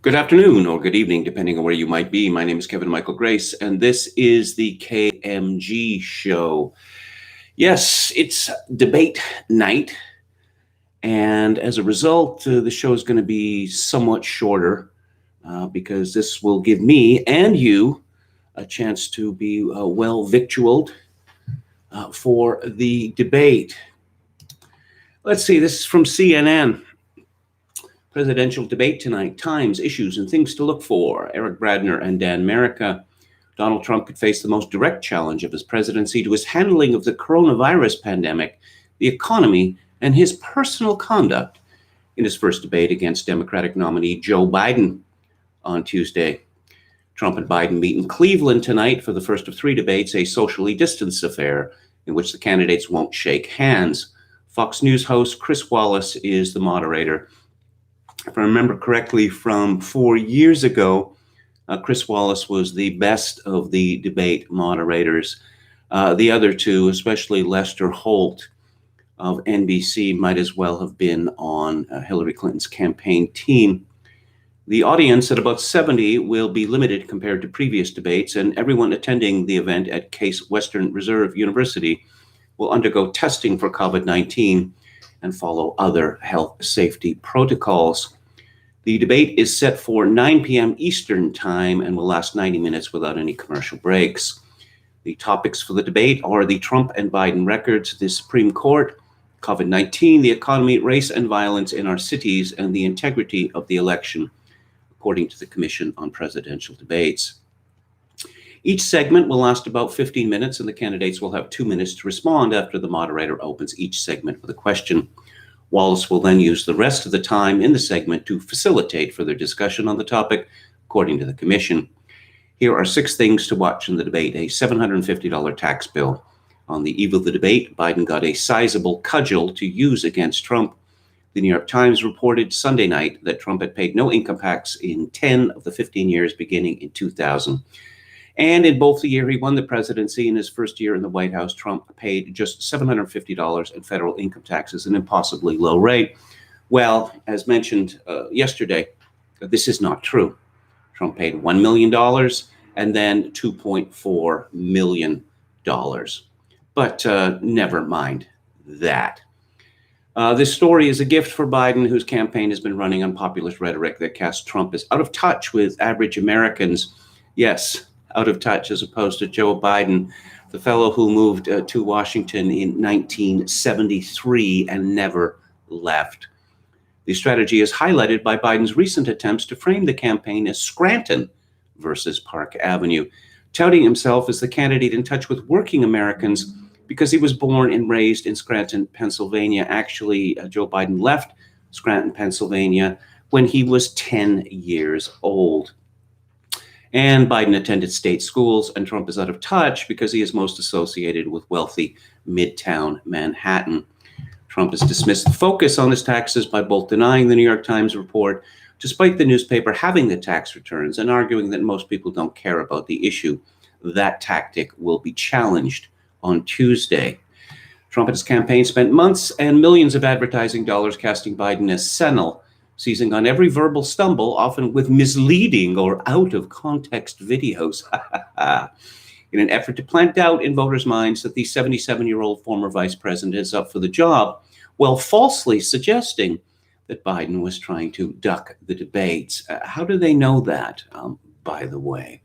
Good afternoon or good evening, depending on where you might be. My name is Kevin Michael Grace, and this is the KMG show. Yes, it's debate night, and as a result, the show is going to be somewhat shorter because this will give me and you a chance to be well victualed for the debate. Let's see, this is from CNN. Presidential debate tonight, times, issues, and things to look for. Eric Bradner and Dan Merica. Donald Trump could face the most direct challenge of his presidency to his handling of the coronavirus pandemic, the economy, and his personal conduct in his first debate against Democratic nominee Joe Biden on Tuesday. Trump and Biden meet in Cleveland tonight for the first of three debates, a socially distanced affair in which the candidates won't shake hands. Fox News host Chris Wallace is the moderator. If I remember correctly, from 4 years ago, Chris Wallace was the best of the debate moderators. The other two, especially Lester Holt of NBC, might as well have been on Hillary Clinton's campaign team. The audience at about 70 will be limited compared to previous debates, and everyone attending the event at Case Western Reserve University will undergo testing for COVID-19 and follow other health safety protocols. The debate is set for 9 p.m. Eastern Time and will last 90 minutes without any commercial breaks. The topics for the debate are the Trump and Biden records, the Supreme Court, COVID-19, the economy, race and violence in our cities, and the integrity of the election, according to the Commission on Presidential Debates. Each segment will last about 15 minutes, and the candidates will have 2 minutes to respond after the moderator opens each segment with a question. Wallace will then use the rest of the time in the segment to facilitate further discussion on the topic, according to the Commission. Here are 6 things to watch in the debate: a $750 tax bill. On the eve of the debate, Biden got a sizable cudgel to use against Trump. The New York Times reported Sunday night that Trump had paid no income tax in 10 of the 15 years beginning in 2000. And in both the year he won the presidency and his first year in the White House, Trump paid just $750 in federal income taxes, an impossibly low rate. Well, as mentioned yesterday, this is not true. Trump paid $1 million and then $2.4 million. But never mind that. This story is a gift for Biden, whose campaign has been running on populist rhetoric that casts Trump as out of touch with average Americans. Yes, out of touch, as opposed to Joe Biden, the fellow who moved to Washington in 1973 and never left. The strategy is highlighted by Biden's recent attempts to frame the campaign as Scranton versus Park Avenue, touting himself as the candidate in touch with working Americans because he was born and raised in Scranton, Pennsylvania. Actually, Joe Biden left Scranton, Pennsylvania when he was 10 years old. And Biden attended state schools, and Trump is out of touch because he is most associated with wealthy Midtown Manhattan. Trump has dismissed the focus on his taxes by both denying the New York Times report, despite the newspaper having the tax returns, and arguing that most people don't care about the issue. That tactic will be challenged on Tuesday. Trump and his campaign spent months and millions of advertising dollars casting Biden as senile, seizing on every verbal stumble, often with misleading or out-of-context videos, in an effort to plant doubt in voters' minds that the 77-year-old former vice president is up for the job, while falsely suggesting that Biden was trying to duck the debates. How do they know that, by the way?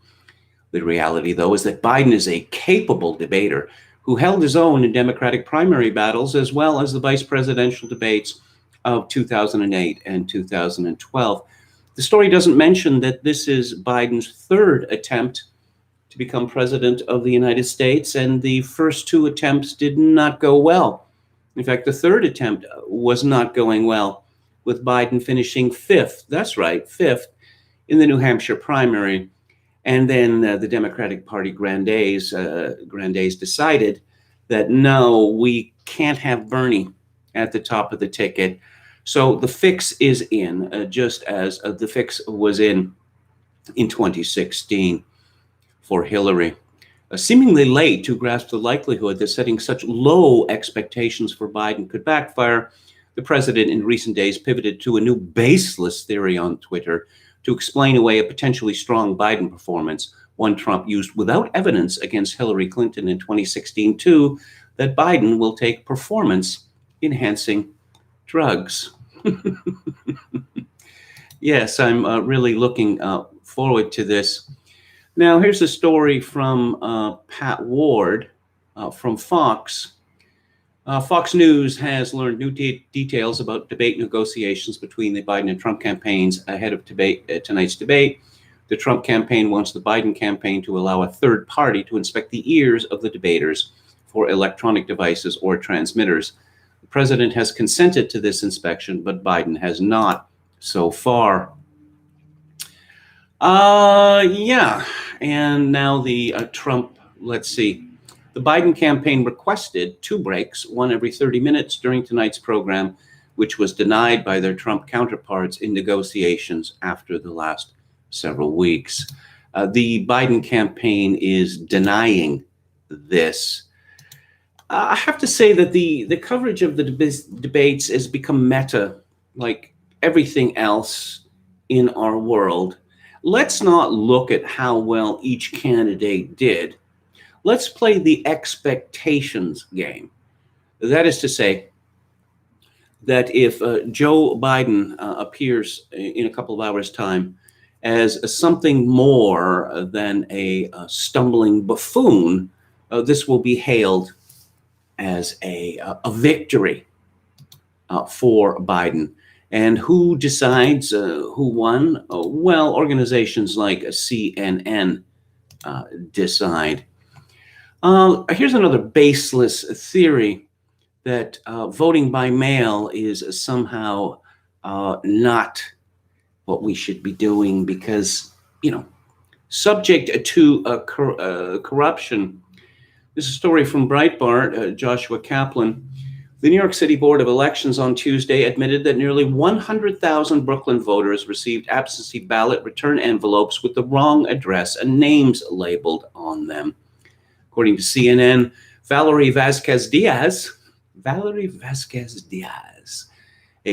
The reality, though, is that Biden is a capable debater who held his own in Democratic primary battles as well as the vice presidential debates of 2008 and 2012. The story doesn't mention that this is Biden's third attempt to become president of the United States, and the first 2 attempts did not go well. In fact, the third attempt was not going well, with Biden finishing 5th, that's right, 5th, in the New Hampshire primary. And then the Democratic Party grandees decided that no, we can't have Bernie at the top of the ticket. So the fix is in, just as the fix was in 2016 for Hillary. Seemingly late to grasp the likelihood that setting such low expectations for Biden could backfire, the president in recent days pivoted to a new baseless theory on Twitter to explain away a potentially strong Biden performance, one Trump used without evidence against Hillary Clinton in 2016, too, that Biden will take performance-enhancing drugs. Yes, I'm really looking forward to this. Now, here's a story from Pat Ward from Fox. Fox News has learned new details about debate negotiations between the Biden and Trump campaigns ahead of tonight's debate. The Trump campaign wants the Biden campaign to allow a third party to inspect the ears of the debaters for electronic devices or transmitters. The president has consented to this inspection, but Biden has not so far. Yeah, and now the Trump, let's see. The Biden campaign requested 2 breaks, one every 30 minutes during tonight's program, which was denied by their Trump counterparts in negotiations after the last several weeks. The Biden campaign is denying this. I have to say that the coverage of the debates has become meta, like everything else in our world. Let's not look at how well each candidate did. Let's play the expectations game. That is to say that if Joe Biden appears in a couple of hours' time as something more than a stumbling buffoon, this will be hailed as a victory for Biden. And who decides who won? Well, organizations like CNN decide. Here's another baseless theory that voting by mail is somehow not what we should be doing because, subject to corruption. This is a story from Breitbart, Joshua Kaplan. The New York City Board of Elections on Tuesday admitted that nearly 100,000 Brooklyn voters received absentee ballot return envelopes with the wrong address and names labeled on them. According to CNN, Valerie Vasquez Diaz, a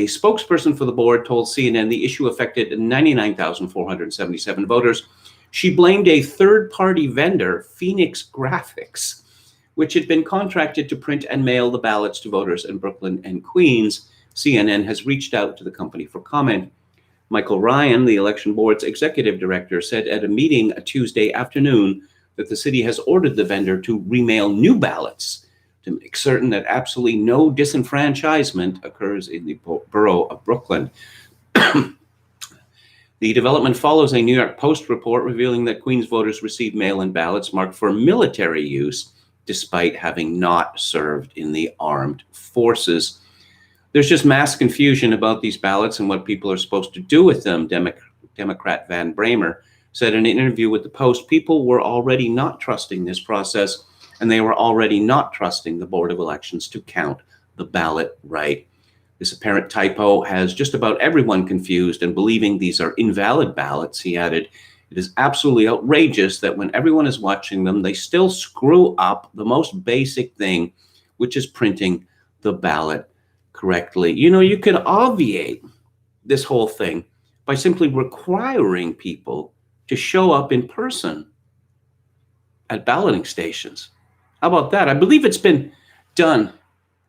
spokesperson for the board, told CNN the issue affected 99,477 voters. She blamed a third-party vendor, Phoenix Graphics, which had been contracted to print and mail the ballots to voters in Brooklyn and Queens. CNN has reached out to the company for comment. Michael Ryan, the election board's executive director, said at a meeting Tuesday afternoon that the city has ordered the vendor to remail new ballots to make certain that absolutely no disenfranchisement occurs in the borough of Brooklyn. The development follows a New York Post report revealing that Queens voters received mail-in ballots marked for military use, despite having not served in the armed forces. There's just mass confusion about these ballots and what people are supposed to do with them, Democrat Van Bramer said in an interview with the Post. People were already not trusting this process, and they were already not trusting the Board of Elections to count the ballot right. This apparent typo has just about everyone confused and believing these are invalid ballots, he added. It is absolutely outrageous that when everyone is watching them, they still screw up the most basic thing, which is printing the ballot correctly. You could obviate this whole thing by simply requiring people to show up in person at balloting stations. How about that? I believe it's been done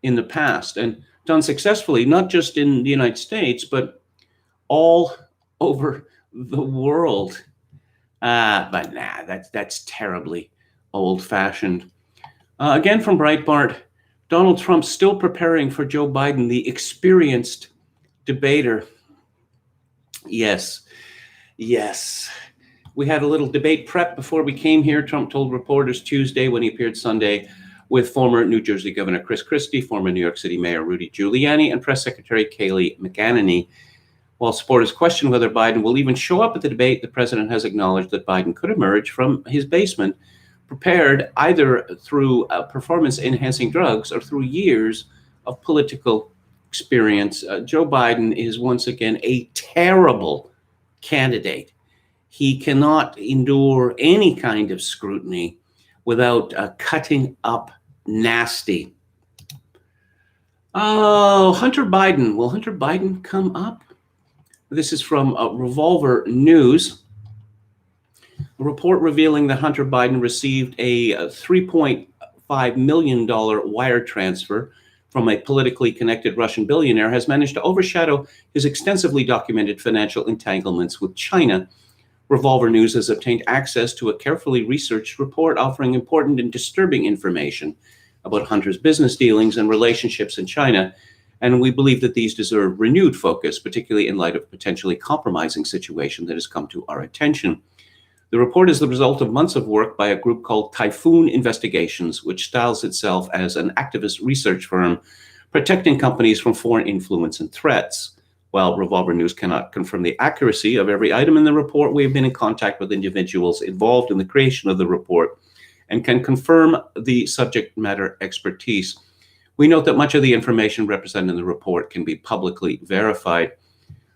in the past and done successfully, not just in the United States, but all over the world. But that's terribly old-fashioned. Again from Breitbart, Donald Trump still preparing for Joe Biden, the experienced debater. Yes. We had a little debate prep before we came here, Trump told reporters Tuesday when he appeared Sunday with former New Jersey Governor Chris Christie, former New York City Mayor Rudy Giuliani, and Press Secretary Kayleigh McEnany. While supporters question whether Biden will even show up at the debate, the president has acknowledged that Biden could emerge from his basement prepared either through performance-enhancing drugs or through years of political experience. Joe Biden is once again a terrible candidate. He cannot endure any kind of scrutiny without cutting up nasty. Oh, Hunter Biden. Will Hunter Biden come up? This is from Revolver News. A report revealing that Hunter Biden received a $3.5 million wire transfer from a politically connected Russian billionaire has managed to overshadow his extensively documented financial entanglements with China. Revolver News has obtained access to a carefully researched report offering important and disturbing information about Hunter's business dealings and relationships in China, and we believe that these deserve renewed focus, particularly in light of a potentially compromising situation that has come to our attention. The report is the result of months of work by a group called Typhoon Investigations, which styles itself as an activist research firm protecting companies from foreign influence and threats. While Revolver News cannot confirm the accuracy of every item in the report, we have been in contact with individuals involved in the creation of the report and can confirm the subject matter expertise. We note that much of the information represented in the report can be publicly verified.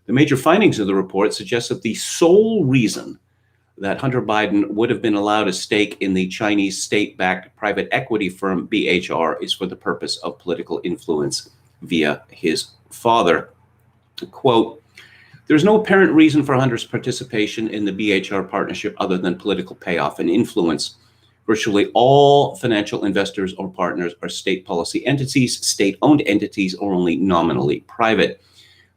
The major findings of the report suggest that the sole reason that Hunter Biden would have been allowed a stake in the Chinese state-backed private equity firm BHR is for the purpose of political influence via his father. Quote, "There's no apparent reason for Hunter's participation in the BHR partnership other than political payoff and influence. Virtually all financial investors or partners are state policy entities, state-owned entities, or only nominally private.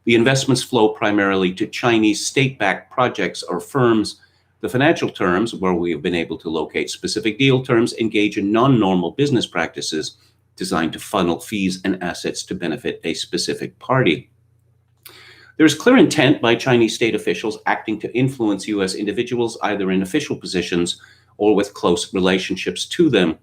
The investments flow primarily to Chinese state-backed projects or firms. The financial terms, where we have been able to locate specific deal terms, engage in non-normal business practices designed to funnel fees and assets to benefit a specific party. There is clear intent by Chinese state officials acting to influence U.S. individuals either in official positions or with close relationships to them.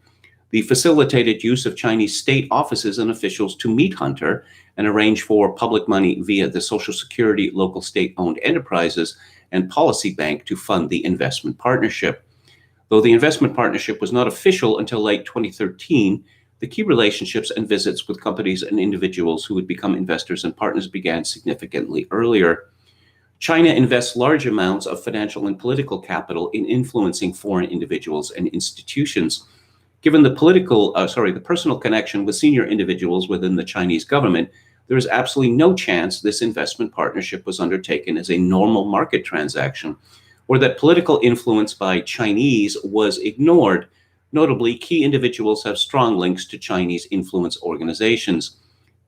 The facilitated use of Chinese state offices and officials to meet Hunter and arrange for public money via the Social Security, local state-owned enterprises, and Policy Bank to fund the investment partnership. Though the investment partnership was not official until late 2013, the key relationships and visits with companies and individuals who would become investors and partners began significantly earlier. China invests large amounts of financial and political capital in influencing foreign individuals and institutions. Given the personal connection with senior individuals within the Chinese government, there is absolutely no chance this investment partnership was undertaken as a normal market transaction, or that political influence by Chinese was ignored. Notably, key individuals have strong links to Chinese influence organizations.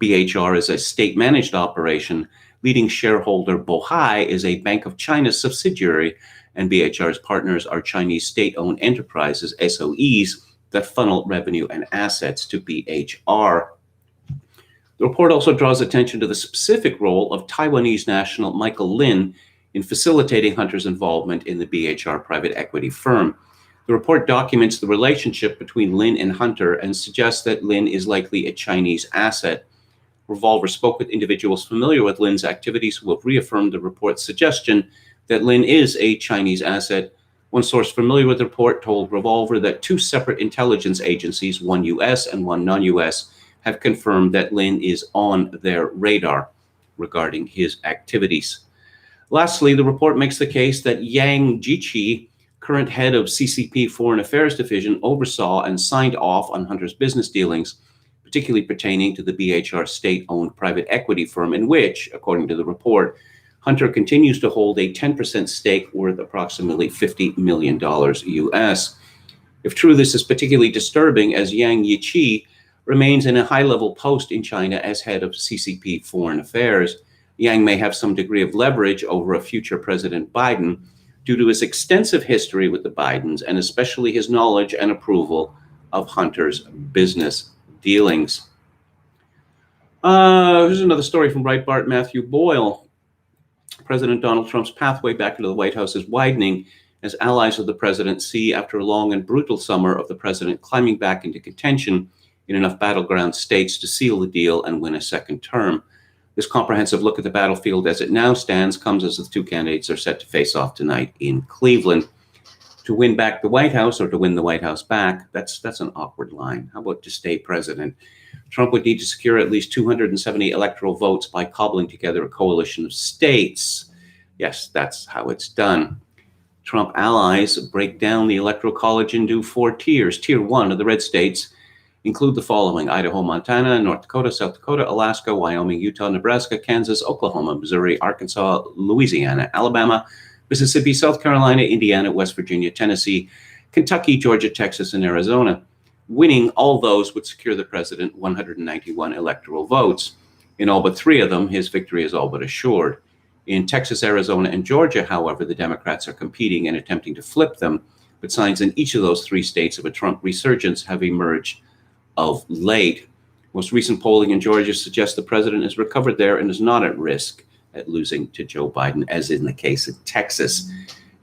BHR is a state-managed operation. Leading shareholder Bohai is a Bank of China subsidiary, and BHR's partners are Chinese state-owned enterprises, SOEs, that funnel revenue and assets to BHR. The report also draws attention to the specific role of Taiwanese national Michael Lin in facilitating Hunter's involvement in the BHR private equity firm. The report documents the relationship between Lin and Hunter and suggests that Lin is likely a Chinese asset. Revolver spoke with individuals familiar with Lin's activities who have reaffirmed the report's suggestion that Lin is a Chinese asset. One source familiar with the report told Revolver that two separate intelligence agencies, one U.S. and one non-U.S., have confirmed that Lin is on their radar regarding his activities. Lastly, the report makes the case that Yang Jiechi, current head of CCP Foreign Affairs Division, oversaw and signed off on Hunter's business dealings, particularly pertaining to the BHR state-owned private equity firm in which, according to the report, Hunter continues to hold a 10% stake worth approximately $50 million US. If true, this is particularly disturbing as Yang Jiechi remains in a high-level post in China as head of CCP Foreign Affairs. Yang may have some degree of leverage over a future President Biden due to his extensive history with the Bidens and especially his knowledge and approval of Hunter's business dealings. Here's another story from Breitbart. Matthew Boyle. President Donald Trump's pathway back into the White House is widening as allies of the president see, after a long and brutal summer of the president climbing back into contention in enough battleground states to seal the deal and win a second term. This comprehensive look at the battlefield as it now stands comes as the two candidates are set to face off tonight in Cleveland. To win back the White House or to win the White House back, that's an awkward line. How about to stay president? Trump would need to secure at least 270 electoral votes by cobbling together a coalition of states. Yes, that's how it's done. Trump allies break down the Electoral College into four tiers. Tier 1 are the red states, include the following: Idaho, Montana, North Dakota, South Dakota, Alaska, Wyoming, Utah, Nebraska, Kansas, Oklahoma, Missouri, Arkansas, Louisiana, Alabama, Mississippi, South Carolina, Indiana, West Virginia, Tennessee, Kentucky, Georgia, Texas, and Arizona. Winning all those would secure the president 191 electoral votes. In all but 3 of them, his victory is all but assured. In Texas, Arizona, and Georgia, however, the Democrats are competing and attempting to flip them, but signs in each of those 3 states of a Trump resurgence have emerged of late. Most recent polling in Georgia suggests the president has recovered there and is not at risk at losing to Joe Biden, as in the case of Texas.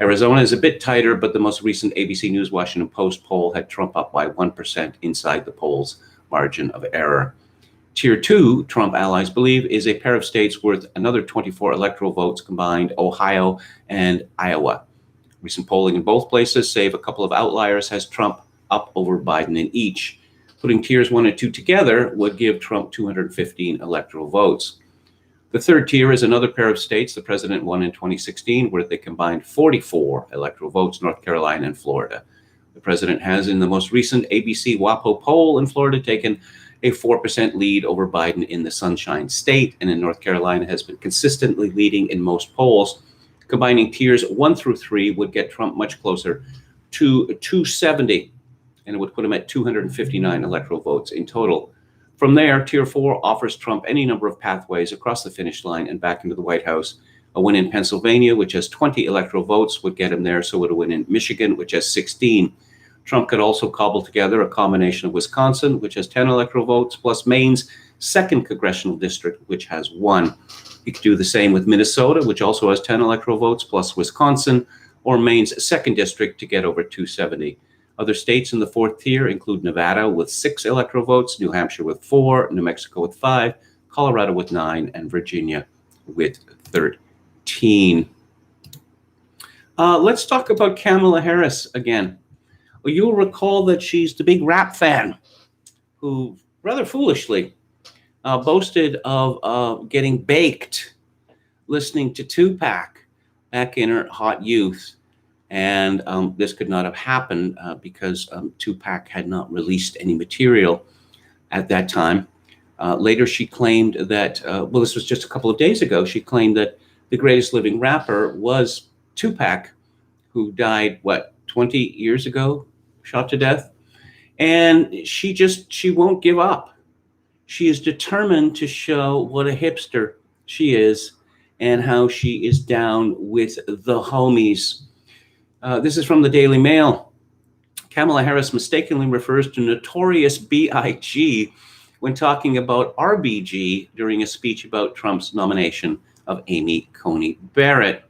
Arizona is a bit tighter, but the most recent ABC News Washington Post poll had Trump up by 1% inside the poll's margin of error. Tier 2, Trump allies believe, is a pair of states worth another 24 electoral votes combined, Ohio and Iowa. Recent polling in both places, save a couple of outliers, has Trump up over Biden in each. Putting tiers 1 and 2 together would give Trump 215 electoral votes. The third tier is another pair of states the president won in 2016, where they combined 44 electoral votes, North Carolina and Florida. The president has, in the most recent ABC WAPO poll in Florida, taken a 4% lead over Biden in the Sunshine State, and in North Carolina has been consistently leading in most polls. Combining tiers 1 through 3 would get Trump much closer to 270, and it would put him at 259 electoral votes in total. From there, Tier 4 offers Trump any number of pathways across the finish line and back into the White House. A win in Pennsylvania, which has 20 electoral votes, would get him there. So would a win in Michigan, which has 16. Trump could also cobble together a combination of Wisconsin, which has 10 electoral votes, plus Maine's 2nd congressional district, which has 1. He could do the same with Minnesota, which also has 10 electoral votes, plus Wisconsin, or Maine's 2nd district to get over 270. Other states in the 4th tier include Nevada with 6 electoral votes, New Hampshire with 4, New Mexico with 5, Colorado with 9, and Virginia with 13. Let's talk about Kamala Harris again. Well, you'll recall that she's the big rap fan who, rather foolishly, boasted of getting baked listening to Tupac back in her hot youth. And this could not have happened because Tupac had not released any material at that time. Later, she claimed that, this was just a couple of days ago, she claimed that the greatest living rapper was Tupac, who died, 20 years ago, shot to death? And she won't give up. She is determined to show what a hipster she is and how she is down with the homies. This is from the Daily Mail. Kamala Harris mistakenly refers to Notorious B.I.G. when talking about RBG during a speech about Trump's nomination of Amy Coney Barrett.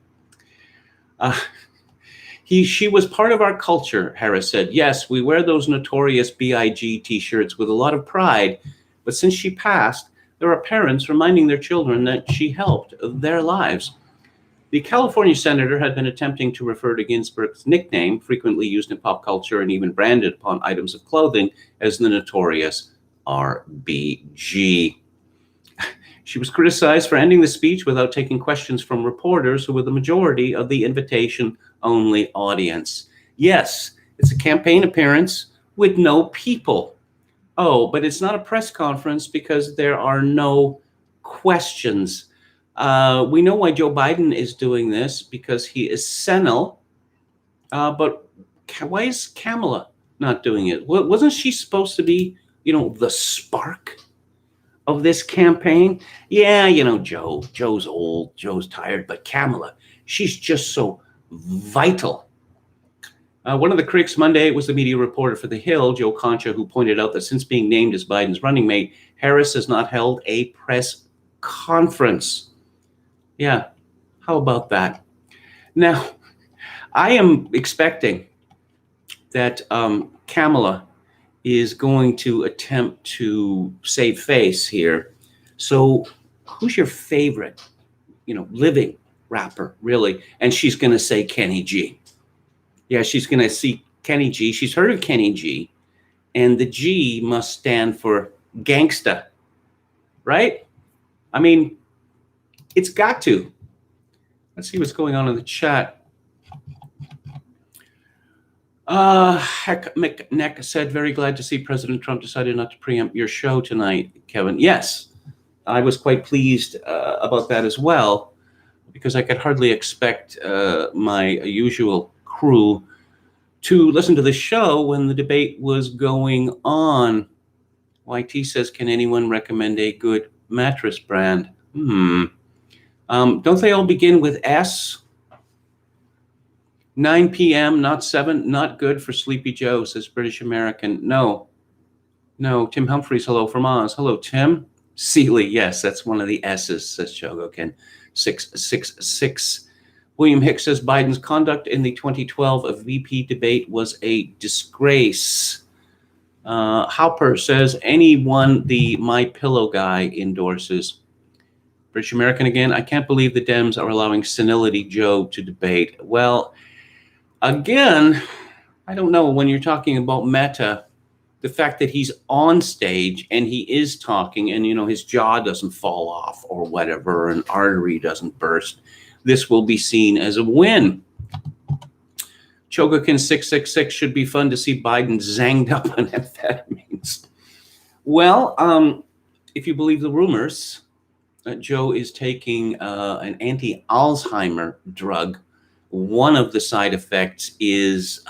She was part of our culture, Harris said. Yes, we wear those Notorious B.I.G. t-shirts with a lot of pride, but since she passed, there are parents reminding their children that she helped their lives. The California senator had been attempting to refer to Ginsburg's nickname, frequently used in pop culture and even branded upon items of clothing, as the Notorious RBG. She was criticized for ending the speech without taking questions from reporters who were the majority of the invitation-only audience. Yes, it's a campaign appearance with no people. Oh, but it's not a press conference because there are no questions. We know why Joe Biden is doing this, because he is senile. But why is Kamala not doing it? Wasn't she supposed to be, the spark of this campaign? Yeah, Joe's old, Joe's tired, but Kamala, she's just so vital. One of the critics Monday was the media reporter for The Hill, Joe Concha, who pointed out that since being named as Biden's running mate, Harris has not held a press conference. Yeah, how about that? Now, I am expecting that Kamala is going to attempt to save face here. So who's your favorite, living rapper, really? And she's going to say Kenny G. Yeah, she's going to see Kenny G. She's heard of Kenny G. And the G must stand for gangsta, right? I mean, it's got to. Let's see what's going on in the chat. Heck McNeck said, very glad to see President Trump decided not to preempt your show tonight, Kevin. Yes, I was quite pleased about that as well, because I could hardly expect my usual crew to listen to the show when the debate was going on. YT says, can anyone recommend a good mattress brand? Don't they all begin with S? 9 p.m., not 7, not good for Sleepy Joe, says British American. No. Tim Humphreys, hello from Oz. Hello, Tim. Seeley, yes, that's one of the S's, says Chogokin. 666. William Hicks says Biden's conduct in the 2012 VP debate was a disgrace. Hopper says anyone the My Pillow guy endorses. British American again, I can't believe the Dems are allowing Senility Joe to debate. Well, again, I don't know, when you're talking about Meta, the fact that he's on stage and he is talking and, his jaw doesn't fall off or whatever, an artery doesn't burst, this will be seen as a win. Chogokin 666, should be fun to see Biden zanged up on amphetamines. Well, if you believe the rumors, Joe is taking an anti-Alzheimer drug. One of the side effects is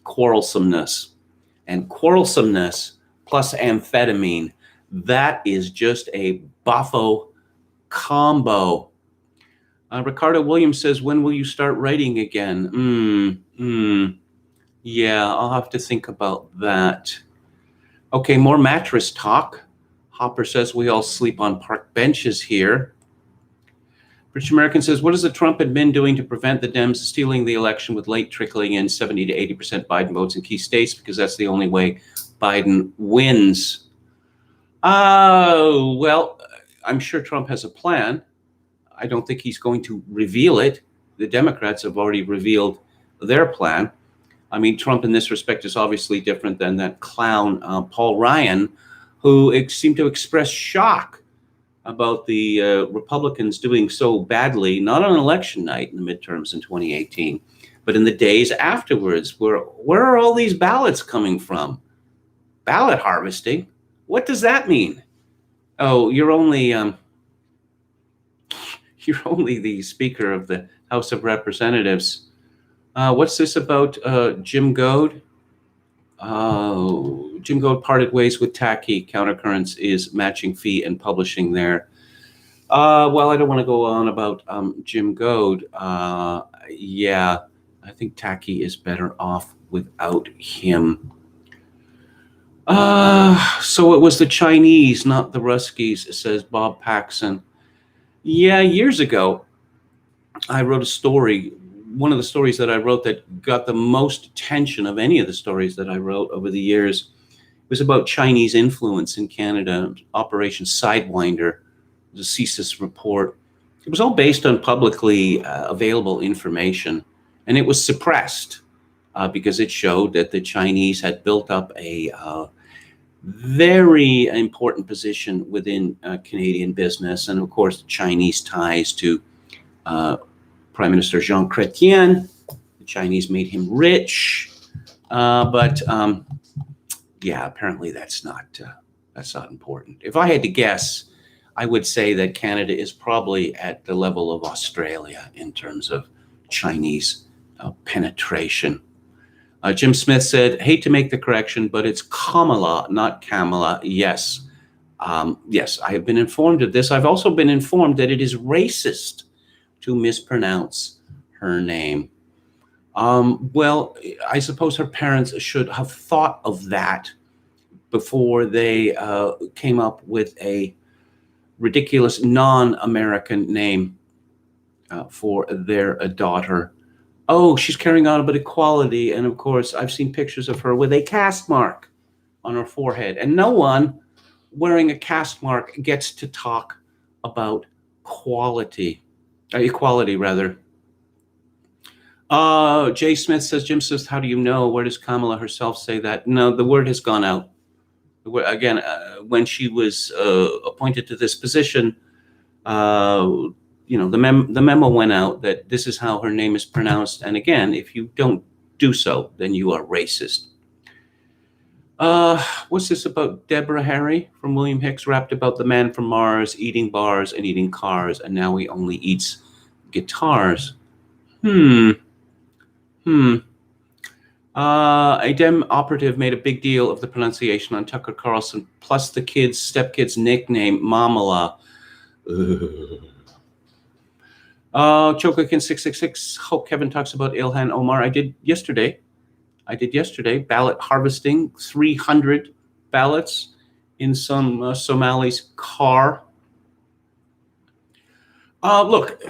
quarrelsomeness. And quarrelsomeness plus amphetamine, that is just a buffo combo. Ricardo Williams says, when will you start writing again? Yeah, I'll have to think about that. Okay, more mattress talk. Hopper says we all sleep on park benches here. British American says, what is the Trump admin doing to prevent the Dems stealing the election with late trickling in 70 to 80% Biden votes in key states? Because that's the only way Biden wins. Well, I'm sure Trump has a plan. I don't think he's going to reveal it. The Democrats have already revealed their plan. I mean, Trump in this respect is obviously different than that clown, Paul Ryan, who seemed to express shock about the Republicans doing so badly, not on election night in the midterms in 2018, but in the days afterwards. Where are all these ballots coming from? Ballot harvesting? What does that mean? Oh, you're only the Speaker of the House of Representatives. What's this about Jim Goad? Jim Goad parted ways with Tacky. Countercurrents is matching fee and publishing there. Well, I don't want to go on about Jim Goad. Yeah, I think Tacky is better off without him. So it was the Chinese, not the Ruskies, says Bob Paxson. Yeah, years ago, I wrote a story. One of the stories that I wrote that got the most attention of any of the stories that I wrote over the years was about Chinese influence in Canada, Operation Sidewinder, the CSIS report. It was all based on publicly available information, and it was suppressed because it showed that the Chinese had built up a very important position within Canadian business, and of course, Chinese ties to Prime Minister Jean Chrétien. The Chinese made him rich, but yeah, apparently that's not important. If I had to guess, I would say that Canada is probably at the level of Australia in terms of Chinese penetration. Jim Smith said, hate to make the correction, but it's Kamala, not Kamala. Yes. Yes, I have been informed of this. I've also been informed that it is racist to mispronounce her name. Well, I suppose her parents should have thought of that before they came up with a ridiculous non-American name for their daughter. Oh, she's carrying on about equality. And of course, I've seen pictures of her with a caste mark on her forehead. And no one wearing a caste mark gets to talk about equality. Jay Smith says, Jim says, how do you know? Where does Kamala herself say that? No, the word has gone out. Again, when she was appointed to this position, the memo went out that this is how her name is pronounced. And again, if you don't do so, then you are racist. What's this about Deborah Harry from William Hicks rapped about the man from Mars eating bars and eating cars, and now he only eats guitars. A Dem operative made a big deal of the pronunciation on Tucker Carlson, plus the stepkid's nickname, Mamala. Chokakin666, hope Kevin talks about Ilhan Omar. I did yesterday. Ballot harvesting, 300 ballots in some Somali's car. Look,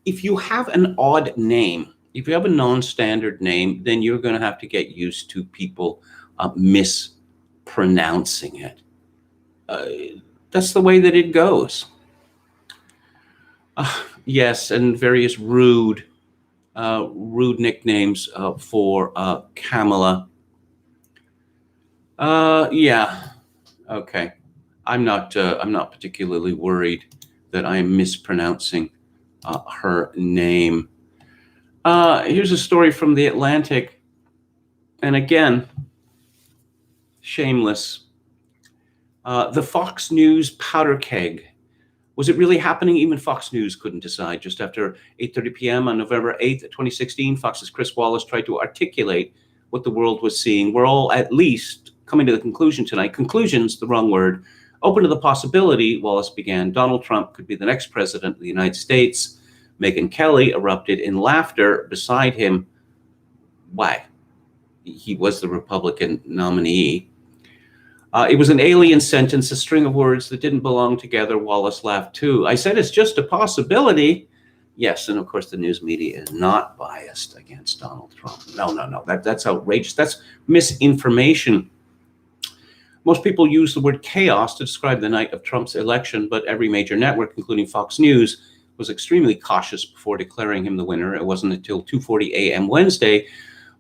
if you have an odd name, if you have a non-standard name, then you're going to have to get used to people mispronouncing it. That's the way that it goes. Yes, and various rude nicknames for Kamala. Yeah, okay. I'm not particularly worried that I am mispronouncing her name. Here's a story from The Atlantic, and again, shameless. The Fox News powder keg. Was it really happening? Even Fox News couldn't decide. Just after 8:30 p.m. on November 8th, 2016, Fox's Chris Wallace tried to articulate what the world was seeing. We're all at least coming to the conclusion tonight. Conclusion's the wrong word. Open to the possibility, Wallace began, Donald Trump could be the next president of the United States. Megyn Kelly erupted in laughter beside him. Why? He was the Republican nominee. It was an alien sentence, a string of words that didn't belong together. Wallace laughed too. I said it's just a possibility. Yes, and of course the news media is not biased against Donald Trump. No. That's outrageous. That's misinformation. Most people use the word chaos to describe the night of Trump's election, but every major network, including Fox News, was extremely cautious before declaring him the winner. It wasn't until 2:40 a.m. Wednesday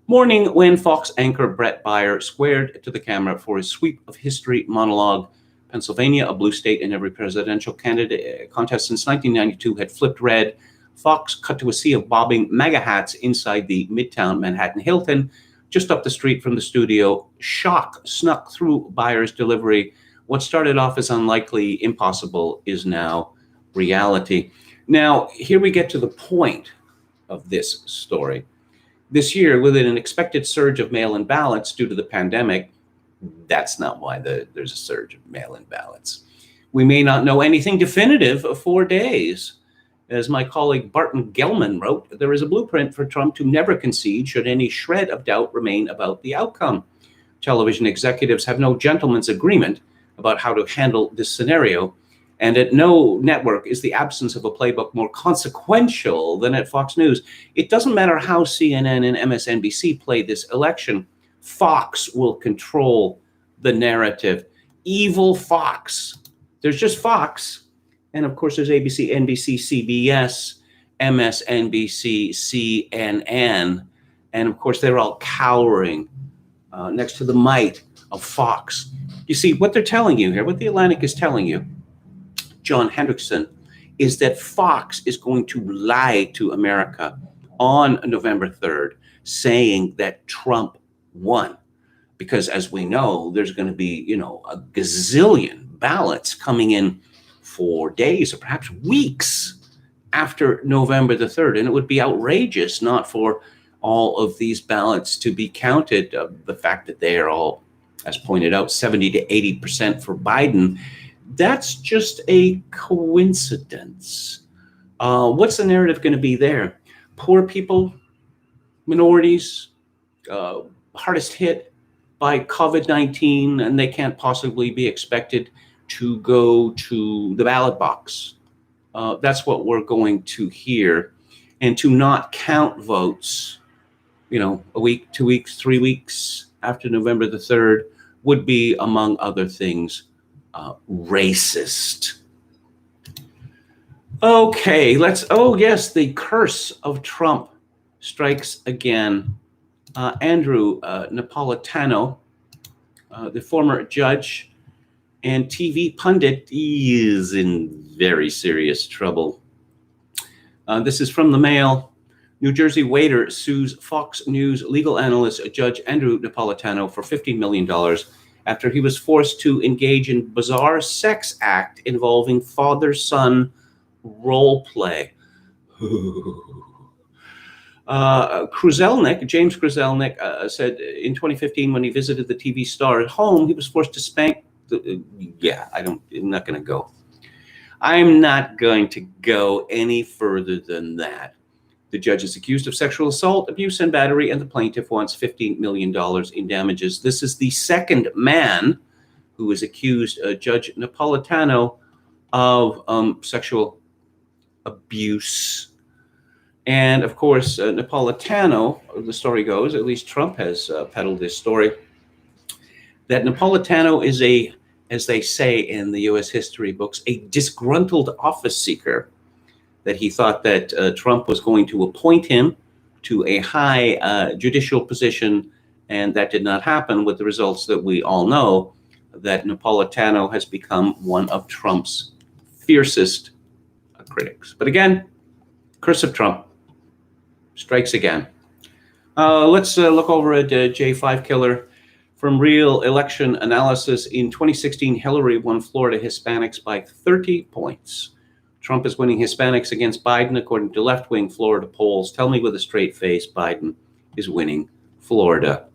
morning when Fox anchor Brett Baier squared to the camera for his sweep of history monologue. Pennsylvania, a blue state in every presidential candidate contest since 1992, had flipped red. Fox cut to a sea of bobbing MAGA hats inside the Midtown Manhattan Hilton, just up the street from the studio. Shock snuck through Baier's delivery. What started off as unlikely, impossible, is now reality. Now, here we get to the point of this story. This year, with an expected surge of mail-in ballots due to the pandemic, that's not why there's a surge of mail-in ballots. We may not know anything definitive for days. As my colleague Barton Gellman wrote, there is a blueprint for Trump to never concede should any shred of doubt remain about the outcome. Television executives have no gentleman's agreement about how to handle this scenario. And at no network is the absence of a playbook more consequential than at Fox News. It doesn't matter how CNN and MSNBC play this election. Fox will control the narrative. Evil Fox. There's just Fox. And of course, there's ABC, NBC, CBS, MSNBC, CNN. And of course, they're all cowering next to the might of Fox. You see, what they're telling you here, what the Atlantic is telling you, John Hendrickson, is that Fox is going to lie to America on November 3rd, saying that Trump won. Because as we know, there's going to be, a gazillion ballots coming in for days or perhaps weeks after November the 3rd. And it would be outrageous not for all of these ballots to be counted. The fact that they are all, as pointed out, 70 to 80% for Biden, that's just a coincidence. What's the narrative going to be there? Poor people, minorities, hardest hit by COVID-19, and they can't possibly be expected to go to the ballot box. That's what we're going to hear. And to not count votes, a week, 2 weeks, 3 weeks after November the 3rd would be, among other things, racist. Okay, yes, the curse of Trump strikes again. Andrew Napolitano, the former judge and TV pundit, is in very serious trouble. This is from the Mail. New Jersey waiter sues Fox News legal analyst Judge Andrew Napolitano for $15 million after he was forced to engage in bizarre sex act involving father-son role play. James Kruzelnik, said in 2015 when he visited the TV star at home, he was forced to spank. I'm not going to go. I'm not going to go any further than that. The judge is accused of sexual assault, abuse, and battery, and the plaintiff wants $15 million in damages. This is the second man who is accused, Judge Napolitano, of sexual abuse. And of course, Napolitano, the story goes, at least Trump has peddled this story, that Napolitano is as they say in the U.S. history books, a disgruntled office seeker, that he thought that Trump was going to appoint him to a high judicial position, and that did not happen, with the results that we all know, that Napolitano has become one of Trump's fiercest critics. But again, curse of Trump strikes again. Let's look over at J5 Killer. From Real Election Analysis, in 2016, Hillary won Florida Hispanics by 30 points. Trump is winning Hispanics against Biden, according to left-wing Florida polls. Tell me with a straight face, Biden is winning Florida.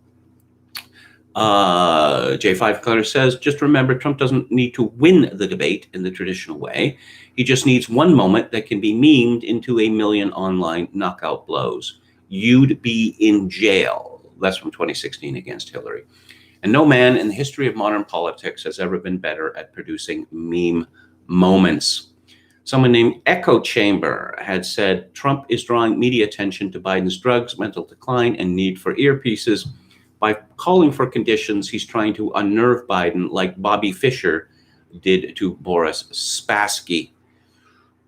J5 Killer says, just remember, Trump doesn't need to win the debate in the traditional way. He just needs one moment that can be memed into a million online knockout blows. You'd be in jail. That's from 2016 against Hillary. And no man in the history of modern politics has ever been better at producing meme moments. Someone named Echo Chamber had said Trump is drawing media attention to Biden's drugs, mental decline, and need for earpieces. By calling for conditions, he's trying to unnerve Biden like Bobby Fischer did to Boris Spassky.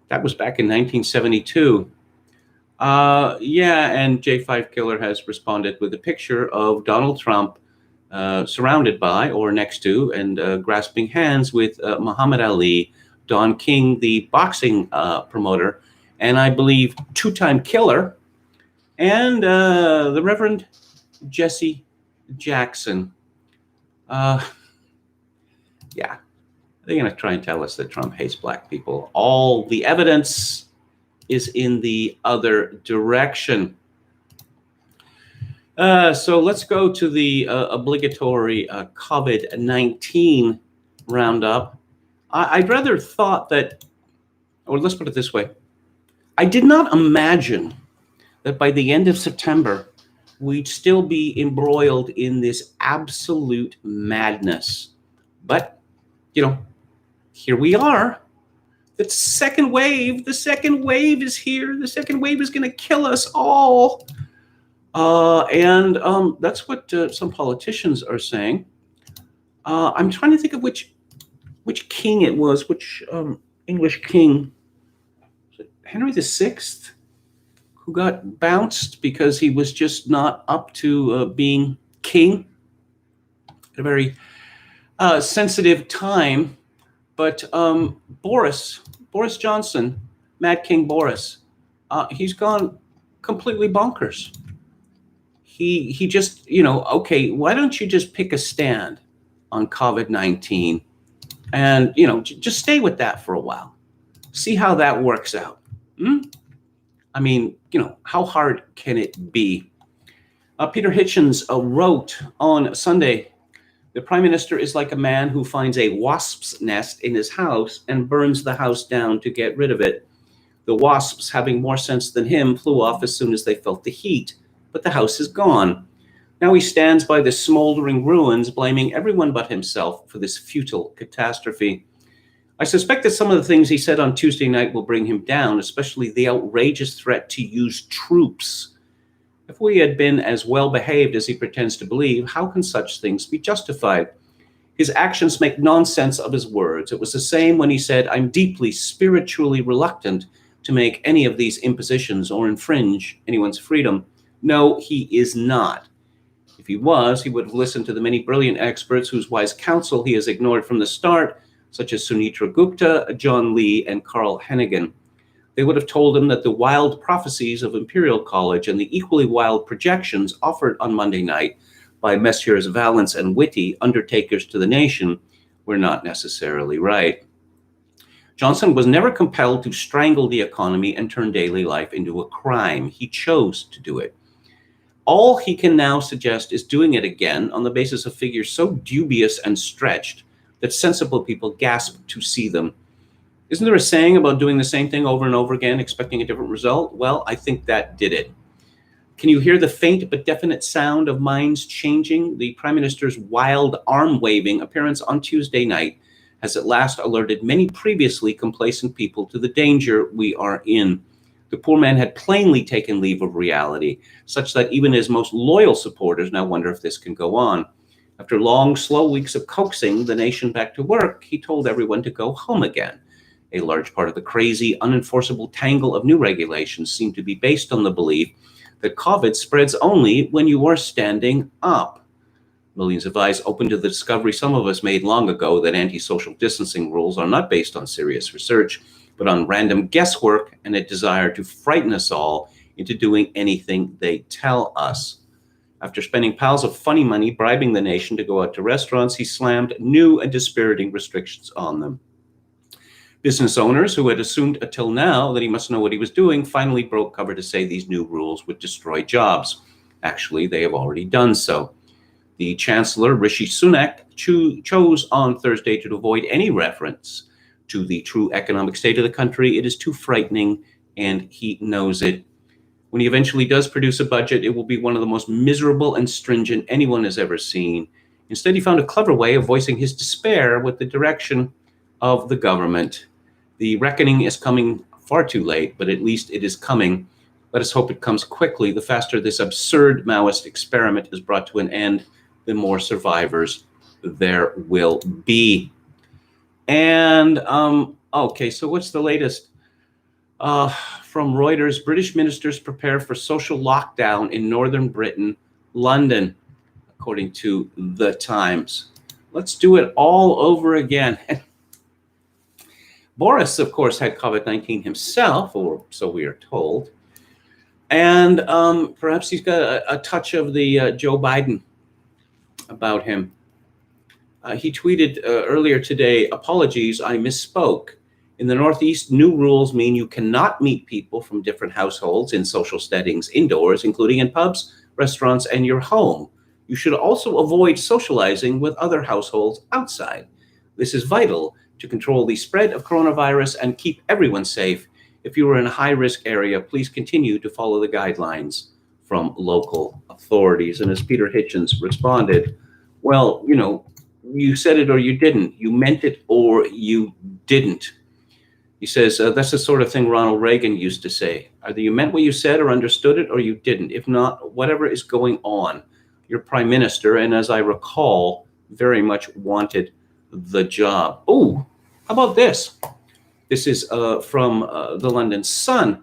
That was back in 1972. And J5 Killer has responded with a picture of Donald Trump surrounded by or next to and grasping hands with Muhammad Ali, Don King, the boxing promoter, and I believe two-time killer, and the Reverend Jesse Jackson. They're going to try and tell us that Trump hates black people. All the evidence is in the other direction. So let's go to the obligatory COVID-19 roundup. I'd rather thought that, or let's put it this way. I did not imagine that by the end of September, we'd still be embroiled in this absolute madness. But, here we are. The second wave is here. The second wave is going to kill us all. And that's what some politicians are saying. I'm trying to think of which king it was, which English king, was it Henry VI, who got bounced because he was just not up to being king at a very sensitive time. But Boris Johnson, Mad King Boris, he's gone completely bonkers. He just, okay, why don't you just pick a stand on COVID-19 and, just stay with that for a while. See how that works out. I mean, how hard can it be? Peter Hitchens wrote on Sunday, the Prime Minister is like a man who finds a wasp's nest in his house and burns the house down to get rid of it. The wasps, having more sense than him, flew off as soon as they felt the heat, but the house is gone. Now he stands by the smoldering ruins, blaming everyone but himself for this futile catastrophe. I suspect that some of the things he said on Tuesday night will bring him down, especially the outrageous threat to use troops. If we had been as well behaved as he pretends to believe, how can such things be justified? His actions make nonsense of his words. It was the same when he said, I'm deeply spiritually reluctant to make any of these impositions or infringe anyone's freedom. No, he is not. If he was, he would have listened to the many brilliant experts whose wise counsel he has ignored from the start, such as Sunitra Gupta, John Lee, and Carl Hennigan. They would have told him that the wild prophecies of Imperial College and the equally wild projections offered on Monday night by Messieurs Valence and Whitty, undertakers to the nation, were not necessarily right. Johnson was never compelled to strangle the economy and turn daily life into a crime. He chose to do it. All he can now suggest is doing it again on the basis of figures so dubious and stretched that sensible people gasp to see them. Isn't there a saying about doing the same thing over and over again, expecting a different result? Well, I think that did it. Can you hear the faint but definite sound of minds changing? The Prime Minister's wild arm-waving appearance on Tuesday night has at last alerted many previously complacent people to the danger we are in. The poor man had plainly taken leave of reality, such that even his most loyal supporters now wonder if this can go on. After long, slow weeks of coaxing the nation back to work, he told everyone to go home again. A large part of the crazy, unenforceable tangle of new regulations seemed to be based on the belief that COVID spreads only when you are standing up. Millions of eyes opened to the discovery some of us made long ago that anti-social distancing rules are not based on serious research, but on random guesswork and a desire to frighten us all into doing anything they tell us. After spending piles of funny money bribing the nation to go out to restaurants, he slammed new and dispiriting restrictions on them. Business owners who had assumed until now that he must know what he was doing finally broke cover to say these new rules would destroy jobs. Actually, they have already done so. The Chancellor, Rishi Sunak, chose on Thursday to avoid any reference to the true economic state of the country. It is too frightening, and he knows it. When he eventually does produce a budget, it will be one of the most miserable and stringent anyone has ever seen. Instead, he found a clever way of voicing his despair with the direction of the government. The reckoning is coming far too late, but at least it is coming. Let us hope it comes quickly. The faster this absurd Maoist experiment is brought to an end, the more survivors there will be. And, okay, so what's the latest? From Reuters, British ministers prepare for social lockdown in northern Britain, London, according to The Times. Let's do it all over again. Boris, of course, had COVID-19 himself, or so we are told. And perhaps he's got a touch of the Joe Biden about him. He tweeted earlier today, "Apologies, I misspoke. In the Northeast, new rules mean you cannot meet people from different households in social settings indoors, including in pubs, restaurants, and your home. You should also avoid socializing with other households outside. This is vital to control the spread of coronavirus and keep everyone safe. If you are in a high-risk area, please continue to follow the guidelines from local authorities." And as Peter Hitchens responded, well, you know, you said it or you didn't. You meant it or you didn't. He says, that's the sort of thing Ronald Reagan used to say. Either you meant what you said or understood it or you didn't. If not, whatever is going on, you're prime minister, and as I recall, very much wanted the job. Oh, how about this? This is from the London Sun.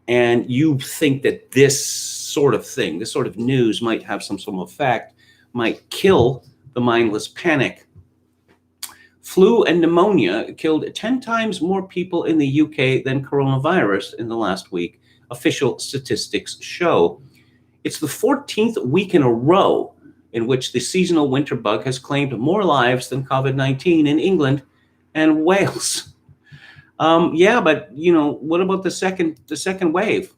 And you think that this sort of thing, this sort of news might have some sort of effect, might kill the mindless panic. Flu and pneumonia killed 10 times more people in the UK than coronavirus in the last week, official statistics show. It's the 14th week in a row in which the seasonal winter bug has claimed more lives than COVID-19 in England and Wales. Yeah, but you know, what about the second wave?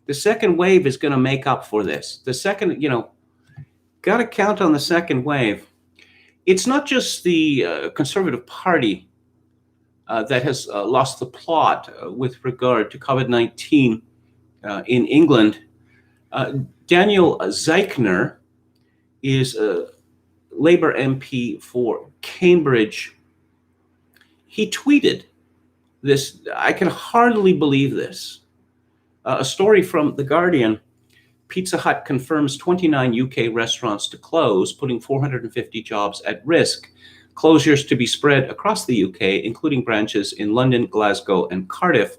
The second wave is going to make up for this. The second, you know, got to count on the second wave. It's not just the Conservative Party that has lost the plot with regard to COVID-19 in England. Daniel Zeichner is a Labour MP for Cambridge. He tweeted this. I can hardly believe this. A story from The Guardian. Pizza Hut confirms 29 UK restaurants to close, putting 450 jobs at risk. Closures to be spread across the UK, including branches in London, Glasgow, and Cardiff.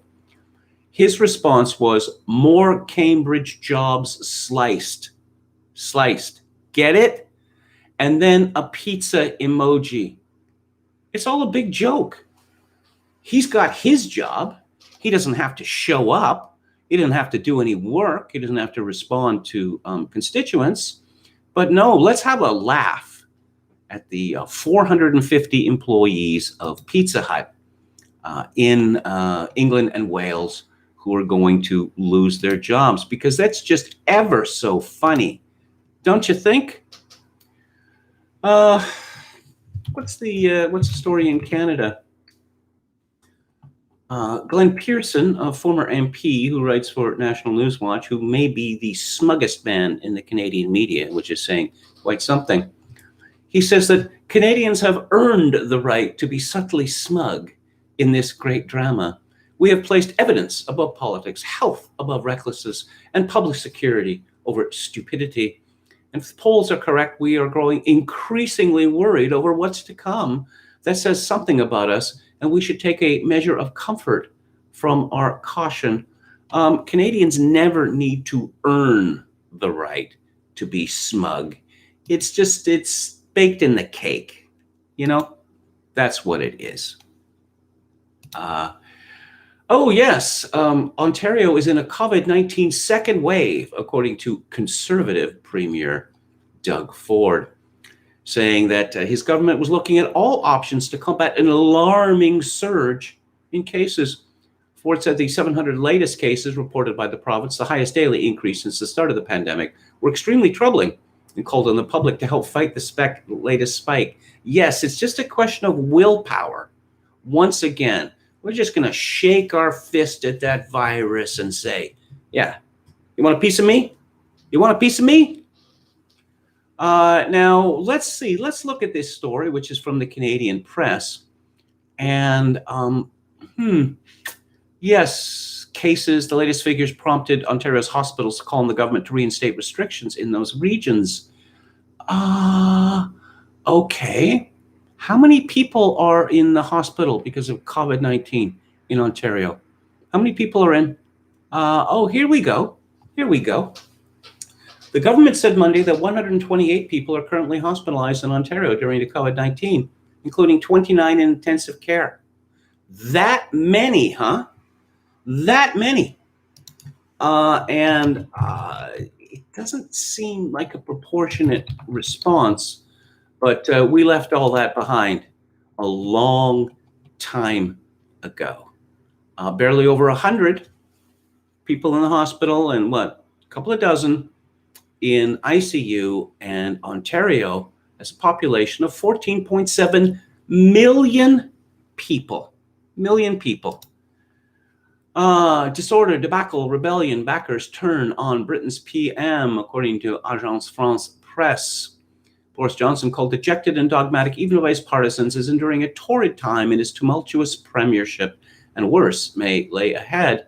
His response was, more Cambridge jobs sliced. Sliced. Get it? And then a pizza emoji. It's all a big joke. He's got his job. He doesn't have to show up. He doesn't have to do any work. He doesn't have to respond to constituents. But no, let's have a laugh at the 450 employees of Pizza Hut in England and Wales who are going to lose their jobs, because that's just ever so funny, don't you think? What's the story in Canada? Glenn Pearson, a former MP who writes for National News Watch, who may be the smuggest man in the Canadian media, which is saying quite something. He says that Canadians have earned the right to be subtly smug in this great drama. We have placed evidence above politics, health above recklessness, and public security over stupidity. And if the polls are correct, we are growing increasingly worried over what's to come. That says something about us, and we should take a measure of comfort from our caution. Canadians never need to earn the right to be smug. It's baked in the cake, you know? That's what it is. Oh, yes. Ontario is in a COVID-19 second wave, according to Conservative Premier Doug Ford, saying that his government was looking at all options to combat an alarming surge in cases. Ford said the 700 latest cases reported by the province, the highest daily increase since the start of the pandemic, were extremely troubling, and called on the public to help fight the latest spike. Yes, it's just a question of willpower. Once again, we're just going to shake our fist at that virus and say, yeah, you want a piece of me? You want a piece of me? Now, let's see. Let's look at this story, which is from the Canadian Press. And, yes, cases, the latest figures prompted Ontario's hospitals to call on the government to reinstate restrictions in those regions. Okay. How many people are in the hospital because of COVID-19 in Ontario? How many people are in? Here we go. Here we go. The government said Monday that 128 people are currently hospitalized in Ontario during the COVID-19, including 29 in intensive care. That many, huh? That many. It doesn't seem like a proportionate response. But we left all that behind a long time ago. Barely over 100 people in the hospital and a couple of dozen in ICU, and Ontario has a population of 14.7 million people. Disorder, debacle, rebellion, backers turn on Britain's PM, according to Agence France Presse. Boris Johnson, called dejected and dogmatic even by his partisans, is enduring a torrid time in his tumultuous premiership, and worse may lay ahead.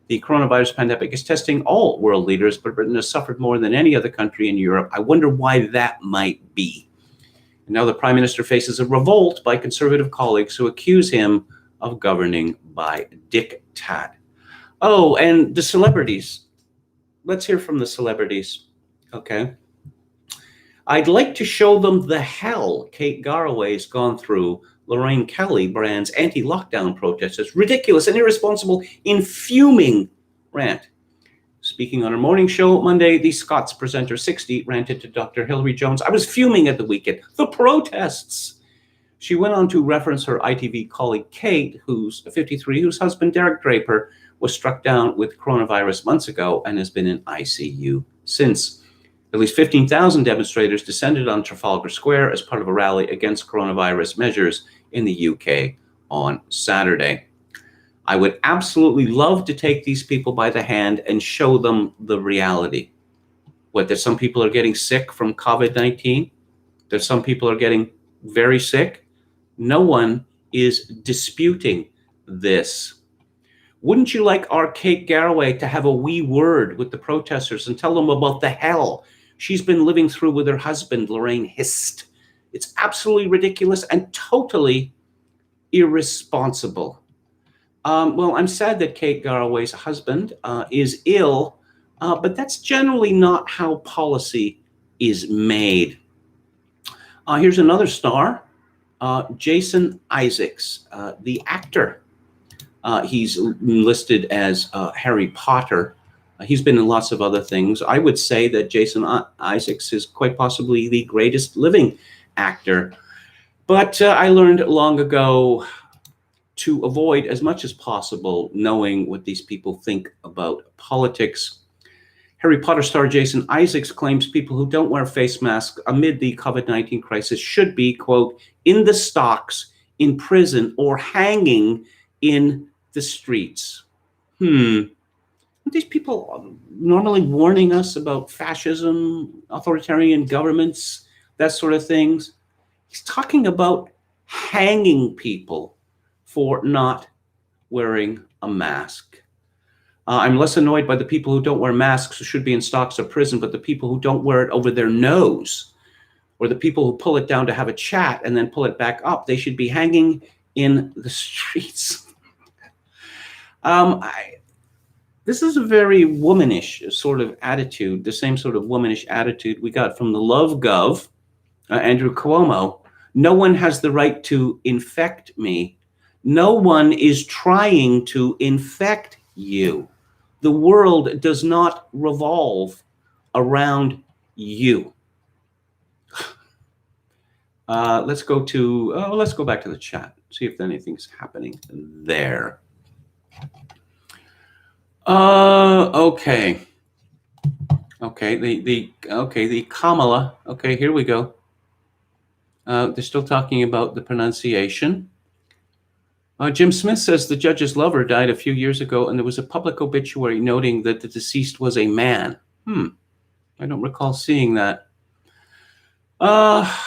The coronavirus pandemic is testing all world leaders, but Britain has suffered more than any other country in Europe. I wonder why that might be. And now the Prime Minister faces a revolt by Conservative colleagues who accuse him of governing by diktat. Oh, and the celebrities. Let's hear from the celebrities, okay? I'd like to show them the hell Kate Garraway's gone through. Lorraine Kelly brands anti-lockdown protesters ridiculous and irresponsible in fuming rant. Speaking on her morning show Monday, the Scots presenter 60 ranted to Dr. Hilary Jones, "I was fuming at the weekend. The protests." She went on to reference her ITV colleague Kate, who's 53, whose husband Derek Draper was struck down with coronavirus months ago and has been in ICU since. At least 15,000 demonstrators descended on Trafalgar Square as part of a rally against coronavirus measures in the UK on Saturday. I would absolutely love to take these people by the hand and show them the reality. That some people are getting sick from COVID-19, that some people are getting very sick. No one is disputing this. Wouldn't you like our Kate Garraway to have a wee word with the protesters and tell them about the hell she's been living through with her husband, Lorraine Hist? It's absolutely ridiculous and totally irresponsible. Well, I'm sad that Kate Garraway's husband is ill, but that's generally not how policy is made. Here's another star, Jason Isaacs, the actor. He's listed as Harry Potter. He's been in lots of other things. I would say that Jason Isaacs is quite possibly the greatest living actor. But I learned long ago to avoid as much as possible knowing what these people think about politics. Harry Potter star Jason Isaacs claims people who don't wear face masks amid the COVID-19 crisis should be, quote, in the stocks, in prison, or hanging in the streets. Aren't these people normally warning us about fascism, authoritarian governments, that sort of things? He's talking about hanging people for not wearing a mask. I'm less annoyed by the people who don't wear masks who should be in stocks or prison, but the people who don't wear it over their nose, or the people who pull it down to have a chat and then pull it back up, they should be hanging in the streets. This is a very womanish sort of attitude, the same sort of womanish attitude we got from the Love Gov, Andrew Cuomo. No one has the right to infect me. No one is trying to infect you. The world does not revolve around you. Let's go back to the chat, see if anything's happening there. Okay. The Kamala. Okay, here we go. They're still talking about the pronunciation. Jim Smith says the judge's lover died a few years ago, and there was a public obituary noting that the deceased was a man. I don't recall seeing that. 1/4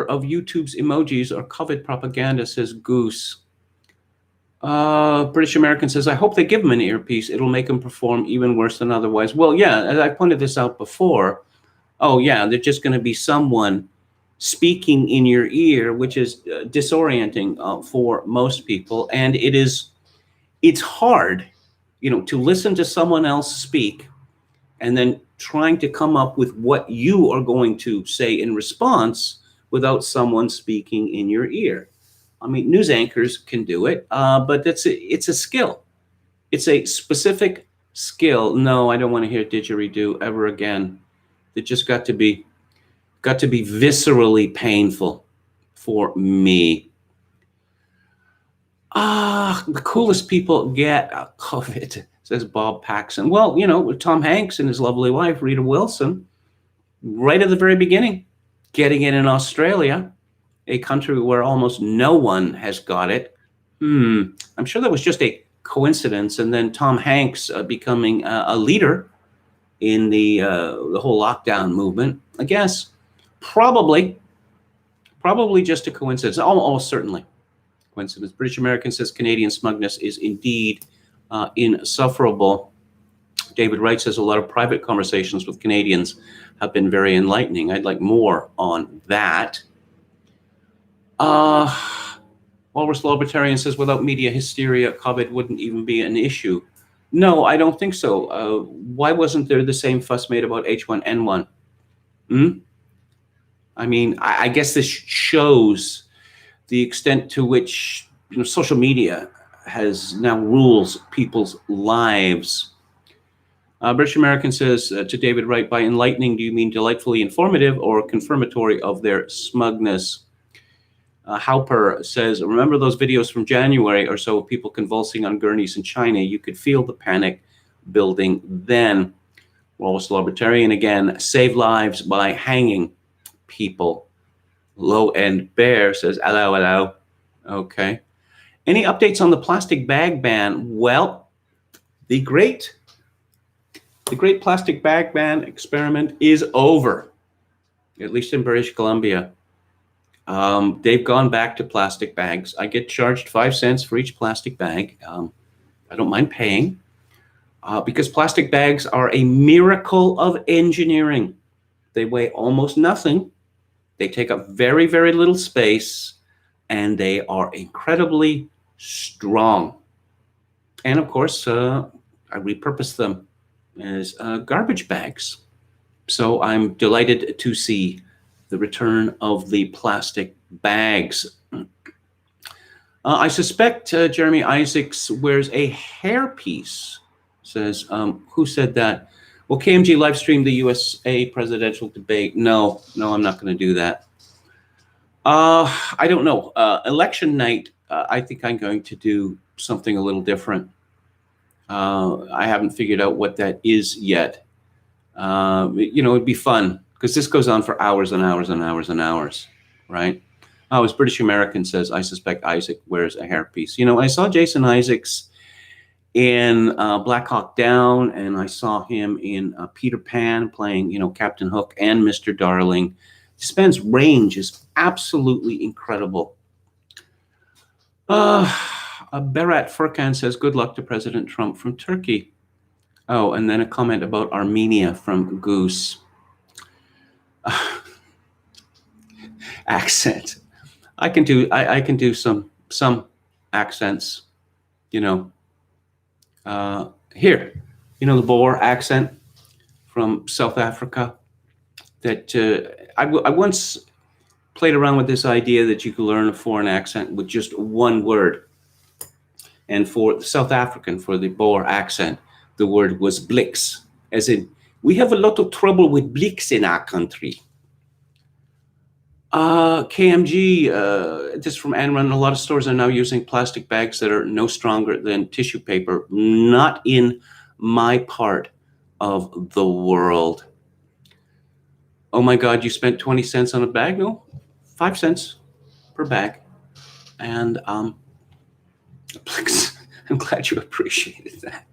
of YouTube's emojis are COVID propaganda, says Goose. British American says, I hope they give him an earpiece. It'll make him perform even worse than otherwise. Well, yeah, as I pointed this out before. Oh, yeah, they're just going to be someone speaking in your ear, which is disorienting for most people. And it's hard, to listen to someone else speak and then trying to come up with what you are going to say in response without someone speaking in your ear. I mean, news anchors can do it, but it's a skill. It's a specific skill. No, I don't want to hear didgeridoo ever again. It just got to be viscerally painful for me. The coolest people get COVID, says Bob Paxson. Well, with Tom Hanks and his lovely wife, Rita Wilson, right at the very beginning, getting it in Australia, a country where almost no one has got it. I'm sure that was just a coincidence. And then Tom Hanks becoming a leader in the whole lockdown movement, I guess. Probably just a coincidence. Almost certainly coincidence. British American says Canadian smugness is indeed insufferable. David Wright says a lot of private conversations with Canadians have been very enlightening. I'd like more on that. Walrus Libertarian says without media hysteria, COVID wouldn't even be an issue. No, I don't think so. Why wasn't there the same fuss made about H1N1? I mean, I guess this shows the extent to which social media has now rules people's lives. British American says to David Wright, by enlightening, do you mean delightfully informative or confirmatory of their smugness? Hauper says, remember those videos from January or so of people convulsing on gurneys in China? You could feel the panic building then. Wallace Libertarian again, save lives by hanging people. Low End Bear says, hello. Okay. Any updates on the plastic bag ban? Well, the great plastic bag ban experiment is over, at least in British Columbia. They've gone back to plastic bags. I get charged 5 cents for each plastic bag. I don't mind paying because plastic bags are a miracle of engineering. They weigh almost nothing. They take up very, very little space, and they are incredibly strong. And of course, I repurpose them as garbage bags. So I'm delighted to see the return of the plastic bags. I suspect Jeremy Isaacs wears a hairpiece, says, who said that? Will KMG live stream the USA presidential debate? No, I'm not going to do that. I don't know. Election night, I think I'm going to do something a little different. I haven't figured out what that is yet. It'd be fun because this goes on for hours and hours and hours and hours, right? Oh, as British American says, I suspect Isaac wears a hairpiece. I saw Jason Isaacs in Black Hawk Down, and I saw him in Peter Pan playing, Captain Hook and Mr. Darling. This man's range is absolutely incredible. Berat Furkan says, good luck to President Trump from Turkey. Oh, and then a comment about Armenia from Goose. Accent. I can do some accents, here, the Boer accent from South Africa that I once played around with this idea that you could learn a foreign accent with just one word. And for South African, for the Boer accent, the word was blix, as in, we have a lot of trouble with blix in our country. KMG, this is from Anran. A lot of stores are now using plastic bags that are no stronger than tissue paper. Not in my part of the world. Oh my God, you spent 20 cents on a bag? No, 5 cents per bag. And I'm glad you appreciated that.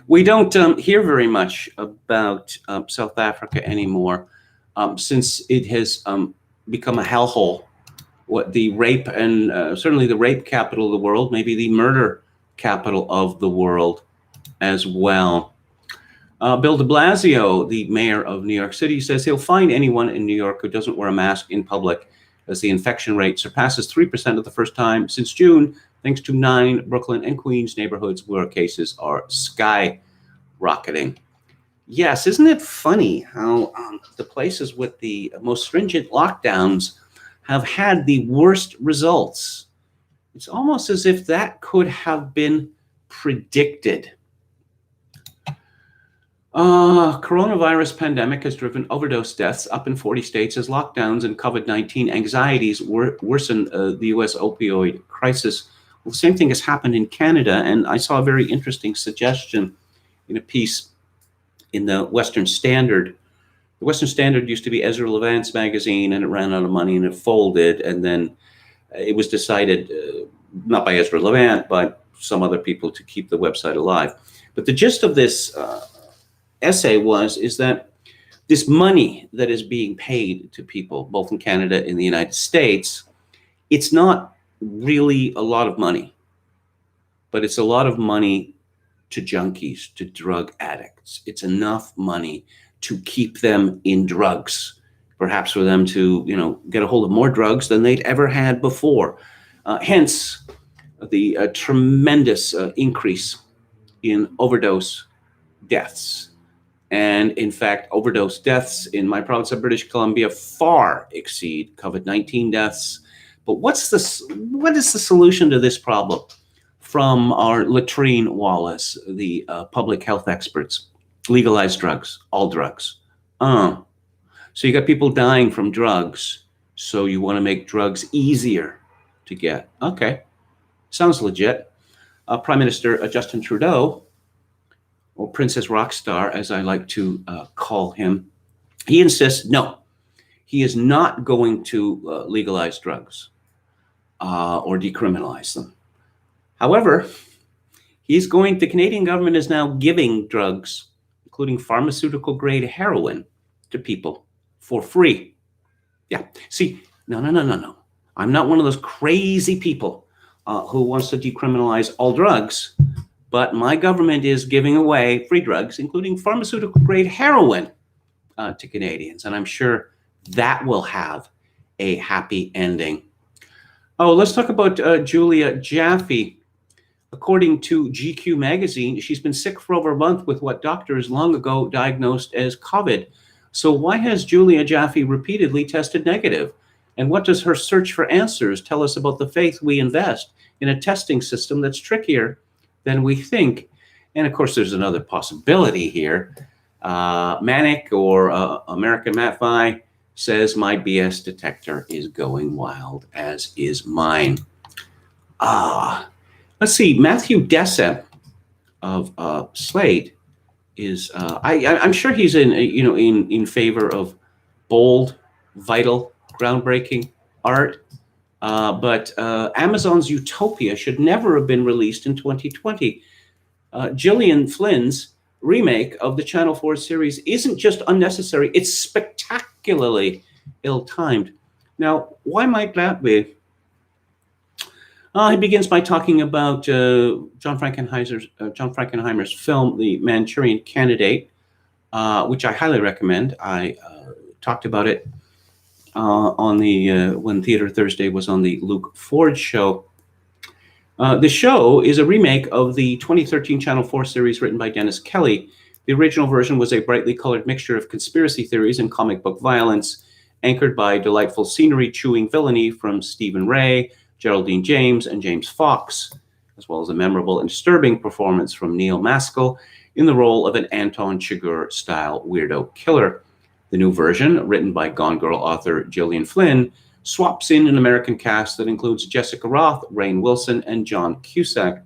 We don't hear very much about South Africa anymore since it has become a hellhole. What the rape and certainly the rape capital of the world, maybe the murder capital of the world as well. Bill de Blasio, the mayor of New York City, says he'll fine anyone in New York who doesn't wear a mask in public as the infection rate surpasses 3% of the first time since June, thanks to 9 Brooklyn and Queens neighborhoods where cases are skyrocketing. Yes, isn't it funny how the places with the most stringent lockdowns have had the worst results? It's almost as if that could have been predicted. Coronavirus pandemic has driven overdose deaths up in 40 states as lockdowns and COVID-19 anxieties worsen the U.S. opioid crisis. Well, the same thing has happened in Canada, and I saw a very interesting suggestion in a piece in the Western Standard. The Western Standard used to be Ezra Levant's magazine, and it ran out of money and it folded, and then it was decided, not by Ezra Levant, but some other people, to keep the website alive. But the gist of this essay is that this money that is being paid to people, both in Canada and the United States, it's not really a lot of money, but it's a lot of money to junkies, to drug addicts. It's enough money to keep them in drugs, perhaps for them to, get a hold of more drugs than they'd ever had before. Hence, the tremendous increase in overdose deaths. And in fact, overdose deaths in my province of British Columbia far exceed COVID-19 deaths. But what is the solution to this problem? From our latrine Wallace, the public health experts: legalize drugs, all drugs. So you got people dying from drugs, so you want to make drugs easier to get. Okay, sounds legit. Prime Minister Justin Trudeau, or Princess Rockstar, as I like to call him, he insists, no, he is not going to legalize drugs or decriminalize them. However, the Canadian government is now giving drugs, including pharmaceutical-grade heroin, to people for free. Yeah, see, no. I'm not one of those crazy people who wants to decriminalize all drugs, but my government is giving away free drugs, including pharmaceutical-grade heroin, to Canadians, and I'm sure that will have a happy ending. Oh, let's talk about Julia Jaffe. According to GQ magazine, she's been sick for over a month with what doctors long ago diagnosed as COVID. So why has Julia Jaffe repeatedly tested negative? And what does her search for answers tell us about the faith we invest in a testing system that's trickier than we think? And of course, there's another possibility here. Manic or American Matt says my BS detector is going wild, as is mine. Let's see. Matthew Dessep of Slate is. I'm sure he's in favor of bold, vital, groundbreaking art. But Amazon's Utopia should never have been released in 2020. Gillian Flynn's remake of the Channel 4 series isn't just unnecessary, it's spectacularly ill-timed. Now, why might that be? He begins by talking about John Frankenheimer's film, The Manchurian Candidate, which I highly recommend. I talked about it on the when Theater Thursday was on the Luke Ford show. The show is a remake of the 2013 Channel 4 series written by Dennis Kelly. The original version was a brightly colored mixture of conspiracy theories and comic book violence, anchored by delightful scenery-chewing villainy from Stephen Ray, Geraldine James, and James Fox, as well as a memorable and disturbing performance from Neil Maskell in the role of an Anton Chigurh-style weirdo killer. The new version, written by Gone Girl author Gillian Flynn, swaps in an American cast that includes Jessica Roth, Rainn Wilson, and John Cusack.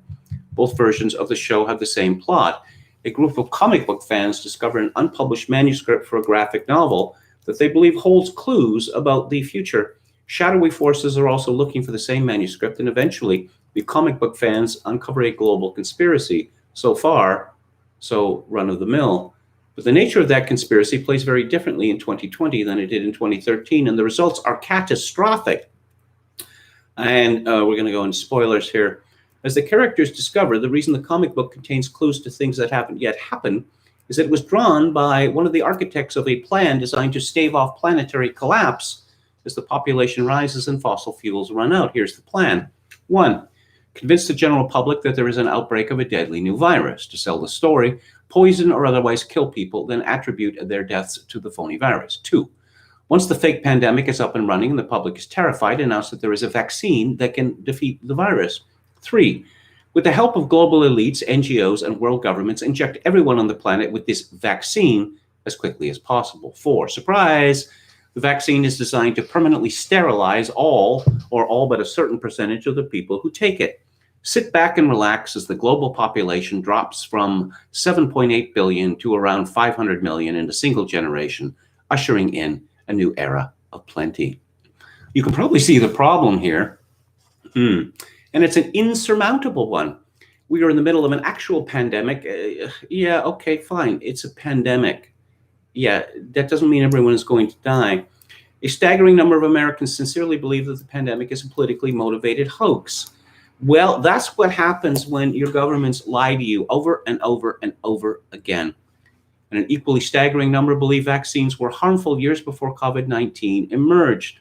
Both versions of the show have the same plot. A group of comic book fans discover an unpublished manuscript for a graphic novel that they believe holds clues about the future. Shadowy forces are also looking for the same manuscript, and eventually the comic book fans uncover a global conspiracy. So far, so run-of-the-mill. But the nature of that conspiracy plays very differently in 2020 than it did in 2013, and the results are catastrophic. And we're going to go into spoilers here. As the characters discover, the reason the comic book contains clues to things that haven't yet happened is that it was drawn by one of the architects of a plan designed to stave off planetary collapse as the population rises and fossil fuels run out. Here's the plan. 1. Convince the general public that there is an outbreak of a deadly new virus. To sell the story, poison or otherwise kill people, then attribute their deaths to the phony virus. 2. Once the fake pandemic is up and running and the public is terrified, announce that there is a vaccine that can defeat the virus. 3. With the help of global elites, NGOs, and world governments, inject everyone on the planet with this vaccine as quickly as possible. 4. Surprise! The vaccine is designed to permanently sterilize all but a certain percentage of the people who take it. Sit back and relax as the global population drops from 7.8 billion to around 500 million in a single generation, ushering in a new era of plenty. You can probably see the problem here. And it's an insurmountable one. We are in the middle of an actual pandemic. Yeah, okay, fine. It's a pandemic. Yeah, that doesn't mean everyone is going to die. A staggering number of Americans sincerely believe that the pandemic is a politically motivated hoax. Well, that's what happens when your governments lie to you over and over and over again. And an equally staggering number believe vaccines were harmful years before COVID-19 emerged.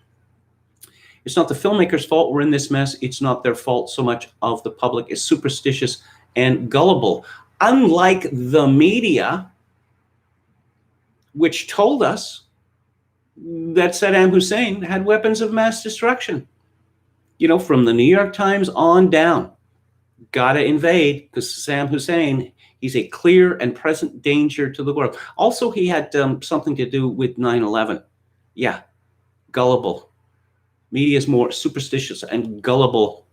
It's not the filmmakers' fault we're in this mess. It's not their fault so much of the public is superstitious and gullible. Unlike the media, which told us that Saddam Hussein had weapons of mass destruction. You know, from the New York Times on down. Gotta invade, because Saddam Hussein, he's a clear and present danger to the world. Also, he had something to do with 9/11. Yeah, gullible. Media is more superstitious and gullible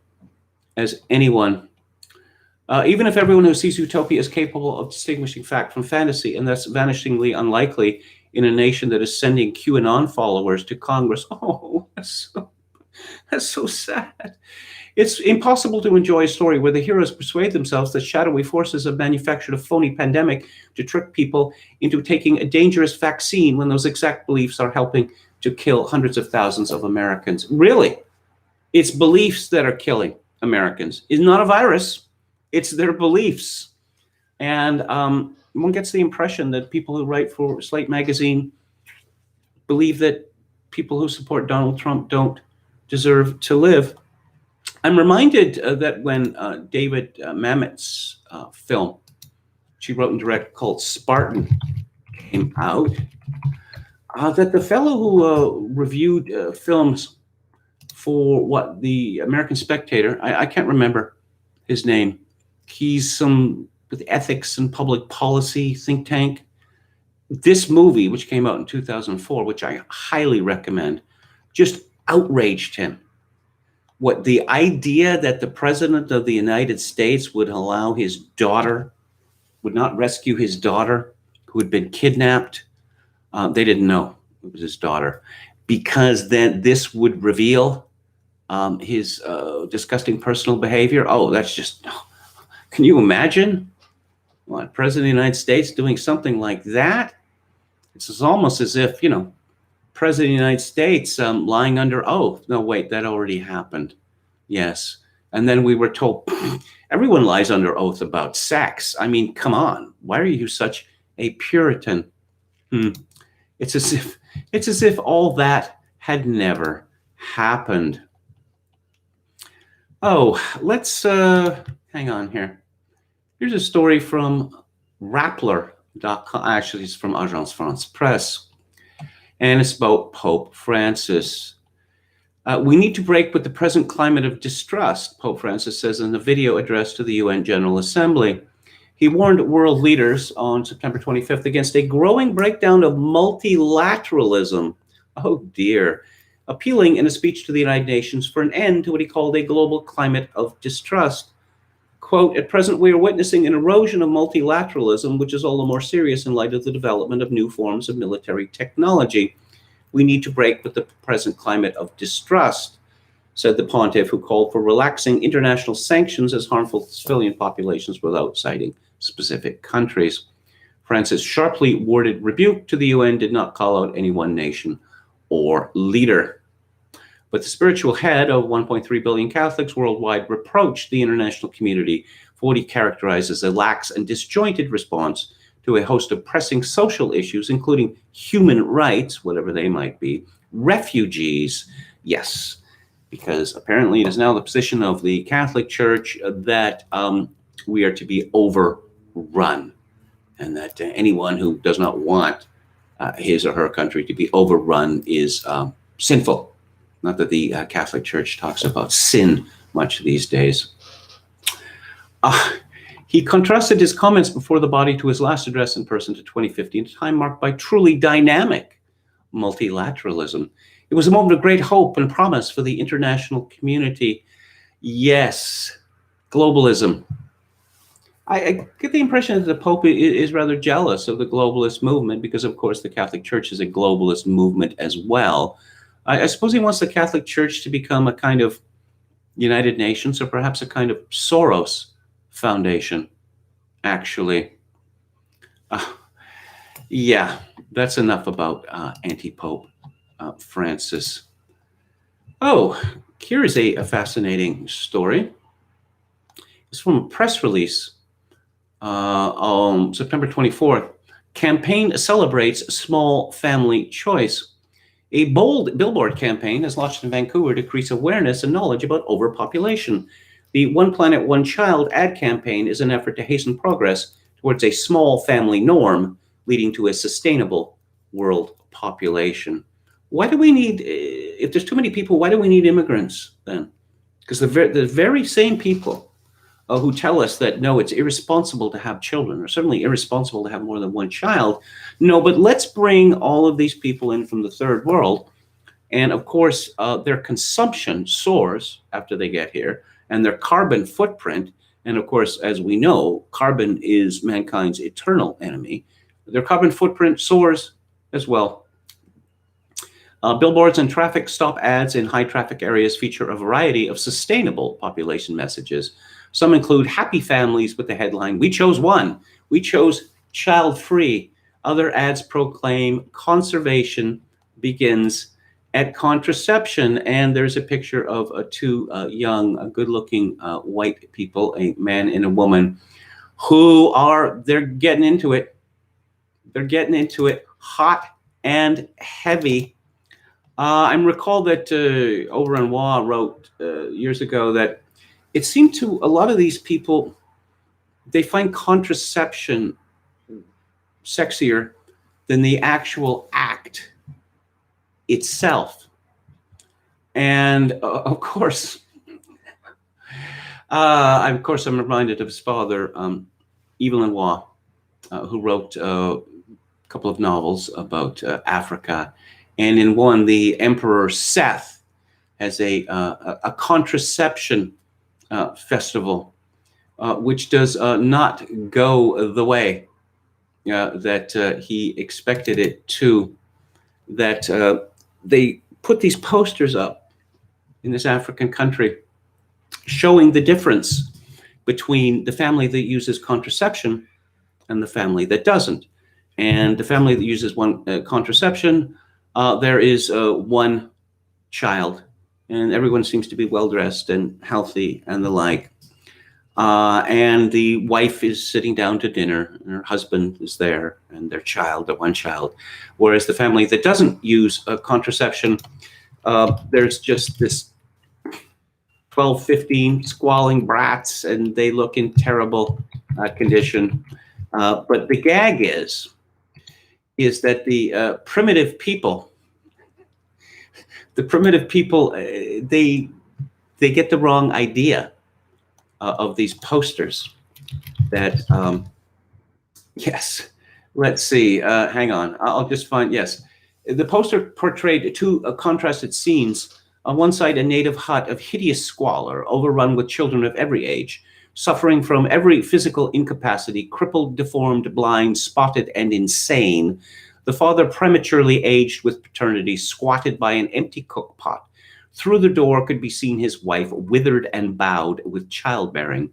as anyone. Even if everyone who sees Utopia is capable of distinguishing fact from fantasy, and that's vanishingly unlikely in a nation that is sending QAnon followers to Congress. Oh, that's so sad. It's impossible to enjoy a story where the heroes persuade themselves that shadowy forces have manufactured a phony pandemic to trick people into taking a dangerous vaccine when those exact beliefs are helping to kill hundreds of thousands of Americans. Really, it's beliefs that are killing Americans. It's not a virus. It's their beliefs. And one gets the impression that people who write for Slate magazine believe that people who support Donald Trump don't deserve to live. I'm reminded that when David Mamet's film, she wrote and directed, called Spartan, came out, that the fellow who reviewed films for what the American Spectator, I can't remember his name. He's some with ethics and public policy think tank. This movie, which came out in 2004, which I highly recommend, just outraged him. What the idea that the president of the United States would allow his daughter, would not rescue his daughter who had been kidnapped. They didn't know it was his daughter, because then this would reveal his disgusting personal behavior. Oh, that's just, can you imagine? What, President of the United States doing something like that? It's almost as if, President of the United States lying under oath. No, wait, that already happened. Yes. And then we were told everyone lies under oath about sex. I mean, come on. Why are you such a Puritan? It's as if all that had never happened. Oh, let's hang on here. Here's a story from Rappler.com. Actually, it's from Agence France Presse. And it's about Pope Francis. We need to break with the present climate of distrust, Pope Francis says in a video address to the UN General Assembly. He warned world leaders on September 25th against a growing breakdown of multilateralism. Oh dear. Appealing in a speech to the United Nations for an end to what he called a global climate of distrust. Quote, at present, we are witnessing an erosion of multilateralism, which is all the more serious in light of the development of new forms of military technology. We need to break with the present climate of distrust, said the pontiff, who called for relaxing international sanctions as harmful to civilian populations without citing specific countries. Francis sharply worded rebuke to the UN did not call out any one nation or leader. But the spiritual head of 1.3 billion Catholics worldwide reproached the international community for what he characterized as a lax and disjointed response to a host of pressing social issues, including human rights, whatever they might be, refugees, yes, because apparently it is now the position of the Catholic Church that we are to be overrun, and that anyone who does not want his or her country to be overrun is sinful. Not that the Catholic Church talks about sin much these days. He contrasted his comments before the body to his last address in person to 2015, a time marked by truly dynamic multilateralism. It was a moment of great hope and promise for the international community. Yes, globalism. I get the impression that the Pope is rather jealous of the globalist movement because, of course, the Catholic Church is a globalist movement as well. I suppose he wants the Catholic Church to become a kind of United Nations or perhaps a kind of Soros Foundation, actually. Yeah, that's enough about anti-Pope Francis. Oh, here's a fascinating story. It's from a press release on September 24th. Campaign celebrates small family choice. A bold billboard campaign has launched in Vancouver to increase awareness and knowledge about overpopulation. The One Planet, One Child ad campaign is an effort to hasten progress towards a small family norm, leading to a sustainable world population. Why do we need, if there's too many people, why do we need immigrants then? Because the very same people who tell us that, no, it's irresponsible to have children, or certainly irresponsible to have more than one child. No, but let's bring all of these people in from the third world. And of course, their consumption soars after they get here, and their carbon footprint, and of course, as we know, carbon is mankind's eternal enemy. Their carbon footprint soars as well. Billboards and traffic stop ads in high traffic areas feature a variety of sustainable population messages. Some include happy families with the headline, "We chose one. We chose child-free." Other ads proclaim conservation begins at contraception. And there's a picture of two young, good-looking white people, a man and a woman, who they're getting into it. They're getting into it hot and heavy. I recall that Oberon wrote years ago that it seemed to a lot of these people, they find contraception sexier than the actual act itself. And of course, I'm reminded of his father, Evelyn Waugh, who wrote a couple of novels about Africa. And in one, the Emperor Seth has a contraception festival, which does not go the way that he expected it to. That they put these posters up in this African country showing the difference between the family that uses contraception and the family that doesn't. And the family that uses one contraception, there is one child, and everyone seems to be well dressed and healthy and the like. And the wife is sitting down to dinner, and her husband is there, and their child, the one child. Whereas the family that doesn't use contraception, there's just this 12, 15 squalling brats, and they look in terrible condition. But the gag is that the primitive people, they get the wrong idea of these posters. That yes, let's see. Hang on, I'll just find. Yes, the poster portrayed two contrasted scenes. On one side, a native hut of hideous squalor, overrun with children of every age, suffering from every physical incapacity, crippled, deformed, blind, spotted, and insane. The father, prematurely aged with paternity, squatted by an empty cook pot. Through the door could be seen his wife, withered and bowed with childbearing,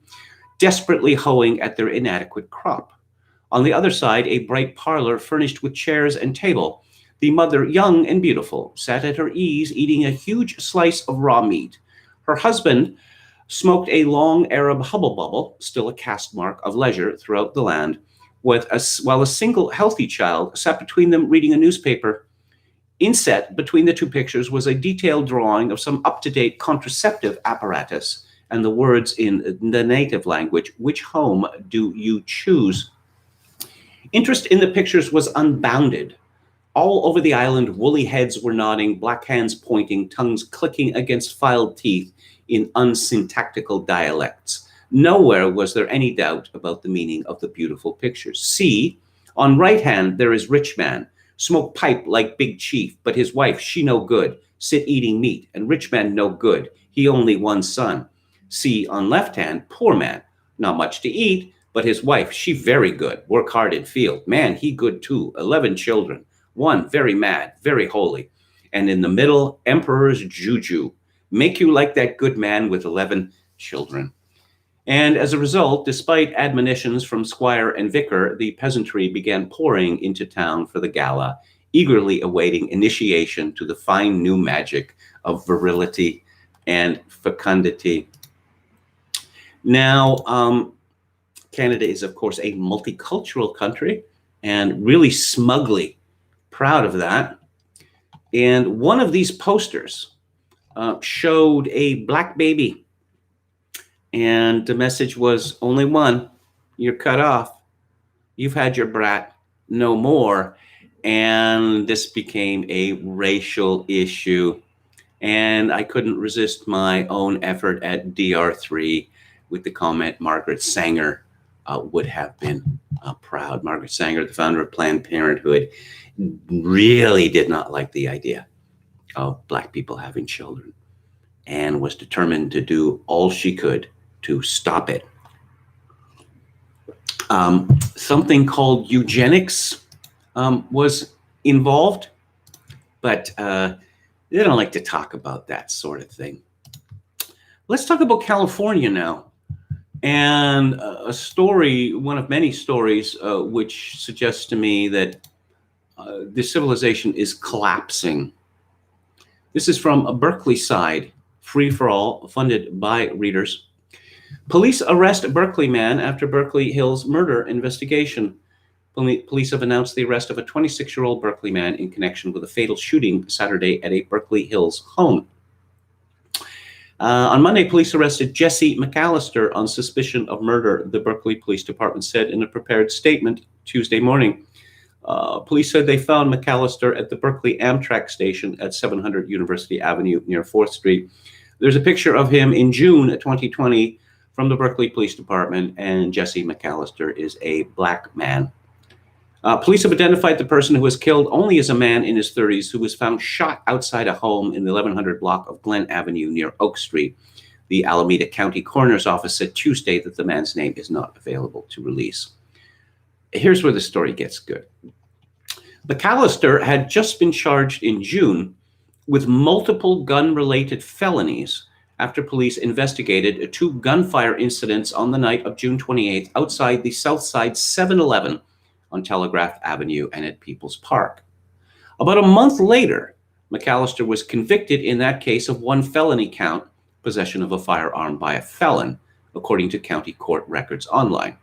desperately hoeing at their inadequate crop. On the other side, a bright parlor furnished with chairs and table. The mother, young and beautiful, sat at her ease, eating a huge slice of raw meat. Her husband smoked a long Arab hubble bubble, still a caste mark of leisure throughout the land, while a single healthy child sat between them reading a newspaper. Inset between the two pictures was a detailed drawing of some up-to-date contraceptive apparatus and the words in the native language, "Which home do you choose?" Interest in the pictures was unbounded. All over the island, woolly heads were nodding, black hands pointing, tongues clicking against filed teeth in unsyntactical dialects. Nowhere was there any doubt about the meaning of the beautiful pictures. See, on right hand there is rich man, smoke pipe like big chief, but his wife, she no good, sit eating meat, and rich man no good, he only one son. See, on left hand, poor man, not much to eat, but his wife, she very good, work hard in field. Man, he good too, 11 children. One very mad, very holy. And in the middle, emperor's juju. Make you like that good man with 11 children. And as a result, despite admonitions from squire and vicar, the peasantry began pouring into town for the gala, eagerly awaiting initiation to the fine new magic of virility and fecundity. Now, Canada is, of course, a multicultural country, and really smugly proud of that. And one of these posters showed a black baby, and the message was only one: you're cut off, you've had your brat, no more. And this became a racial issue, and I couldn't resist my own effort at DR3 with the comment Margaret Sanger would have been proud. Margaret Sanger, the founder of Planned Parenthood, really did not like the idea of black people having children and was determined to do all she could to stop it. Something called eugenics was involved, but they don't like to talk about that sort of thing. Let's talk about California now. And a story, one of many stories, which suggests to me that the civilization is collapsing. This is from a Berkeley side, free for all, funded by readers. Police arrest Berkeley man after Berkeley Hills murder investigation. Police have announced the arrest of a 26-year-old Berkeley man in connection with a fatal shooting Saturday at a Berkeley Hills home. On Monday, police arrested Jesse McAllister on suspicion of murder, the Berkeley Police Department said in a prepared statement Tuesday morning. Police said they found McAllister at the Berkeley Amtrak station at 700 University Avenue near 4th Street. There's a picture of him in June 2020 from the Berkeley Police Department, and Jesse McAllister is a black man. Police have identified the person who was killed only as a man in his 30s who was found shot outside a home in the 1100 block of Glen Avenue near Oak Street. The Alameda County Coroner's Office said Tuesday that the man's name is not available to release. Here's where the story gets good. McAllister had just been charged in June with multiple gun-related felonies after police investigated 2 gunfire incidents on the night of June 28th outside the Southside 7-Eleven on Telegraph Avenue and at People's Park. About a month later, McAllister was convicted in that case of 1 felony count, possession of a firearm by a felon, according to county court records online.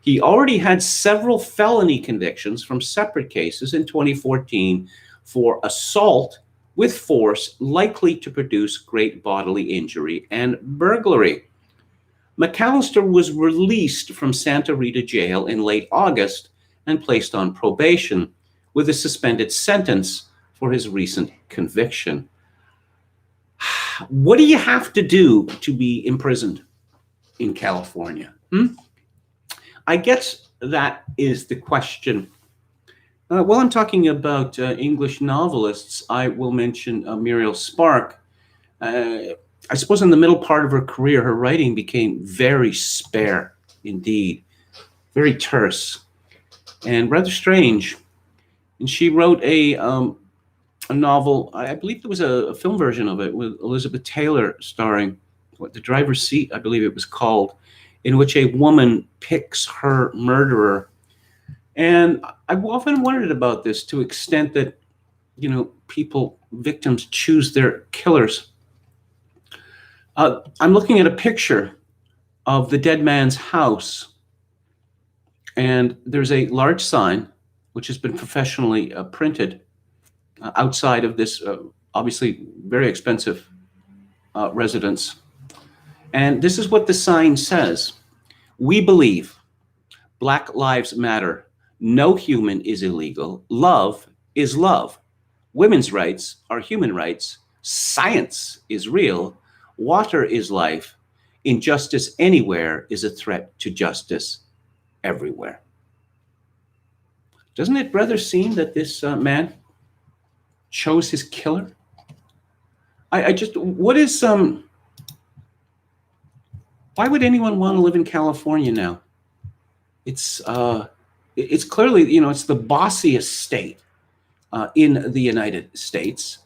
He already had several felony convictions from separate cases in 2014 for assault with force likely to produce great bodily injury and burglary. McAllister was released from Santa Rita Jail in late August and placed on probation with a suspended sentence for his recent conviction. What do you have to do to be imprisoned in California? I guess that is the question. While I'm talking about English novelists, I will mention Muriel Spark. I suppose in the middle part of her career, her writing became very spare indeed, very terse, and rather strange. And she wrote a novel, I believe there was a film version of it with Elizabeth Taylor starring, The Driver's Seat, I believe it was called, in which a woman picks her murderer. And I've often wondered about this to the extent that, victims choose their killers. I'm looking at a picture of the dead man's house, and there's a large sign which has been professionally printed outside of this obviously very expensive residence. And this is what the sign says: "We believe Black Lives Matter. No human is illegal. Love is love. Women's rights are human rights. Science is real. Water is life. Injustice anywhere is a threat to justice everywhere." Doesn't it rather seem that this man chose his killer? Why would anyone want to live in California now? It's clearly, it's the bossiest state in the United States,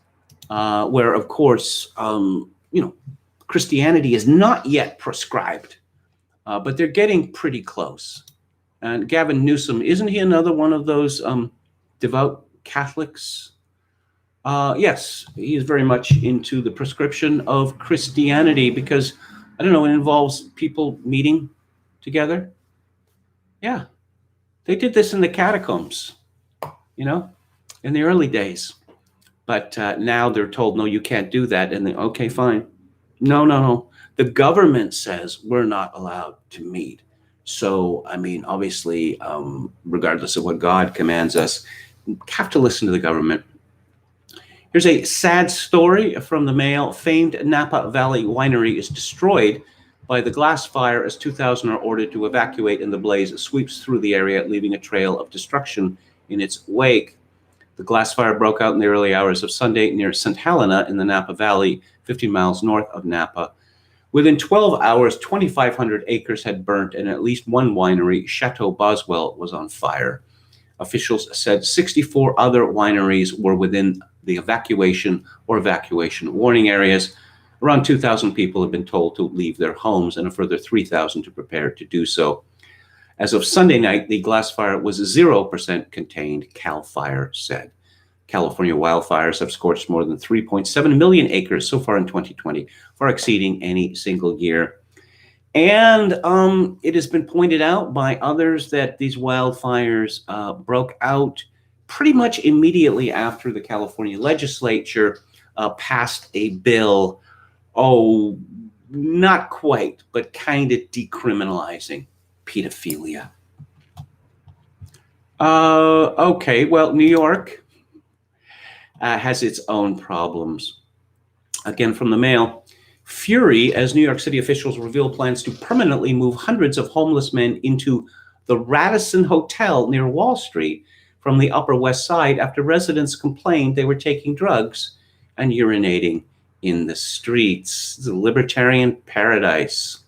where, of course, Christianity is not yet proscribed, but they're getting pretty close. And Gavin Newsom, isn't he another one of those devout Catholics? Yes, he is very much into the prescription of Christianity because, I don't know, it involves people meeting together. Yeah, they did this in the catacombs, in the early days. But now they're told, no, you can't do that. And then, okay, fine. No. The government says we're not allowed to meet. So, obviously, regardless of what God commands us, we have to listen to the government. Here's a sad story from the Mail. Famed Napa Valley winery is destroyed by the glass fire as 2,000 are ordered to evacuate, and the blaze sweeps through the area, leaving a trail of destruction in its wake. The glass fire broke out in the early hours of Sunday near St. Helena in the Napa Valley, 50 miles north of Napa. Within 12 hours, 2,500 acres had burnt, and at least one winery, Chateau Boswell, was on fire. Officials said 64 other wineries were within the evacuation or evacuation warning areas. Around 2,000 people have been told to leave their homes and a further 3,000 to prepare to do so. As of Sunday night, the glass fire was 0% contained, CAL FIRE said. California wildfires have scorched more than 3.7 million acres so far in 2020, far exceeding any single year. And it has been pointed out by others that these wildfires broke out pretty much immediately after the California legislature passed a bill, not quite, but kind of decriminalizing pedophilia. Okay, well, New York has its own problems. Again, from the Mail. Fury as New York City officials reveal plans to permanently move hundreds of homeless men into the Radisson Hotel near Wall Street from the Upper West Side after residents complained they were taking drugs and urinating in the streets. It's a libertarian paradise.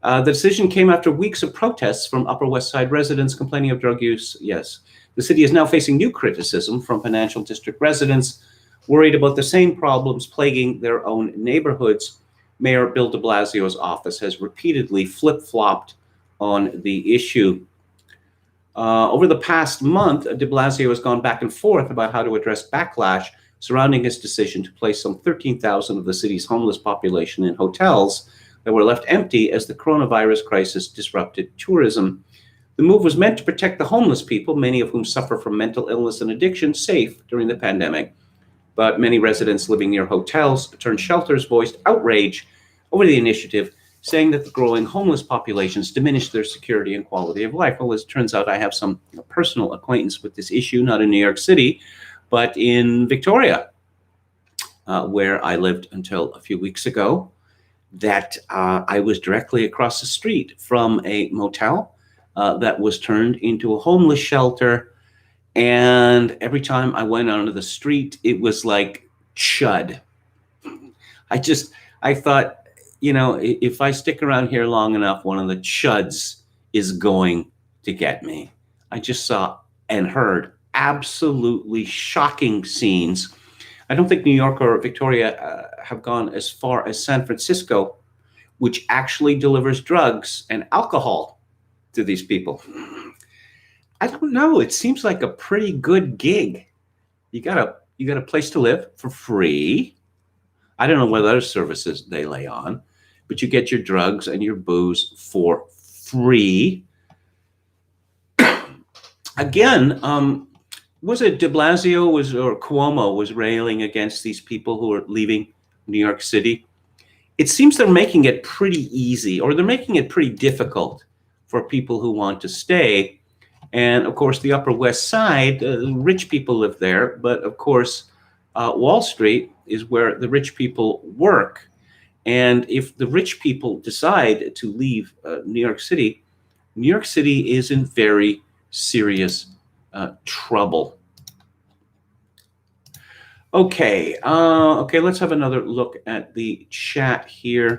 The decision came after weeks of protests from Upper West Side residents complaining of drug use. Yes. The city is now facing new criticism from financial district residents worried about the same problems plaguing their own neighborhoods. Mayor Bill de Blasio's office has repeatedly flip-flopped on the issue. Over the past month, de Blasio has gone back and forth about how to address backlash surrounding his decision to place some 13,000 of the city's homeless population in hotels that were left empty as the coronavirus crisis disrupted tourism. The move was meant to protect the homeless people, many of whom suffer from mental illness and addiction, safe during the pandemic. But many residents living near hotels turned shelters voiced outrage over the initiative, saying that the growing homeless populations diminished their security and quality of life. Well, as it turns out, I have some personal acquaintance with this issue, not in New York City, but in Victoria, where I lived until a few weeks ago. That I was directly across the street from a motel that was turned into a homeless shelter. And every time I went onto the street, it was like chud. I thought, if I stick around here long enough, one of the chuds is going to get me. I just saw and heard absolutely shocking scenes. I don't think New York or Victoria have gone as far as San Francisco, which actually delivers drugs and alcohol to these people. I don't know. It seems like a pretty good gig. You got a place to live for free. I don't know what other services they lay on, but you get your drugs and your booze for free. Again, was it de Blasio or Cuomo was railing against these people who are leaving New York City? It seems they're making it pretty easy, or they're making it pretty difficult for people who want to stay. And of course, the Upper West Side, rich people live there. But of course, Wall Street is where the rich people work. And if the rich people decide to leave New York City is in very serious trouble. Okay, let's have another look at the chat here.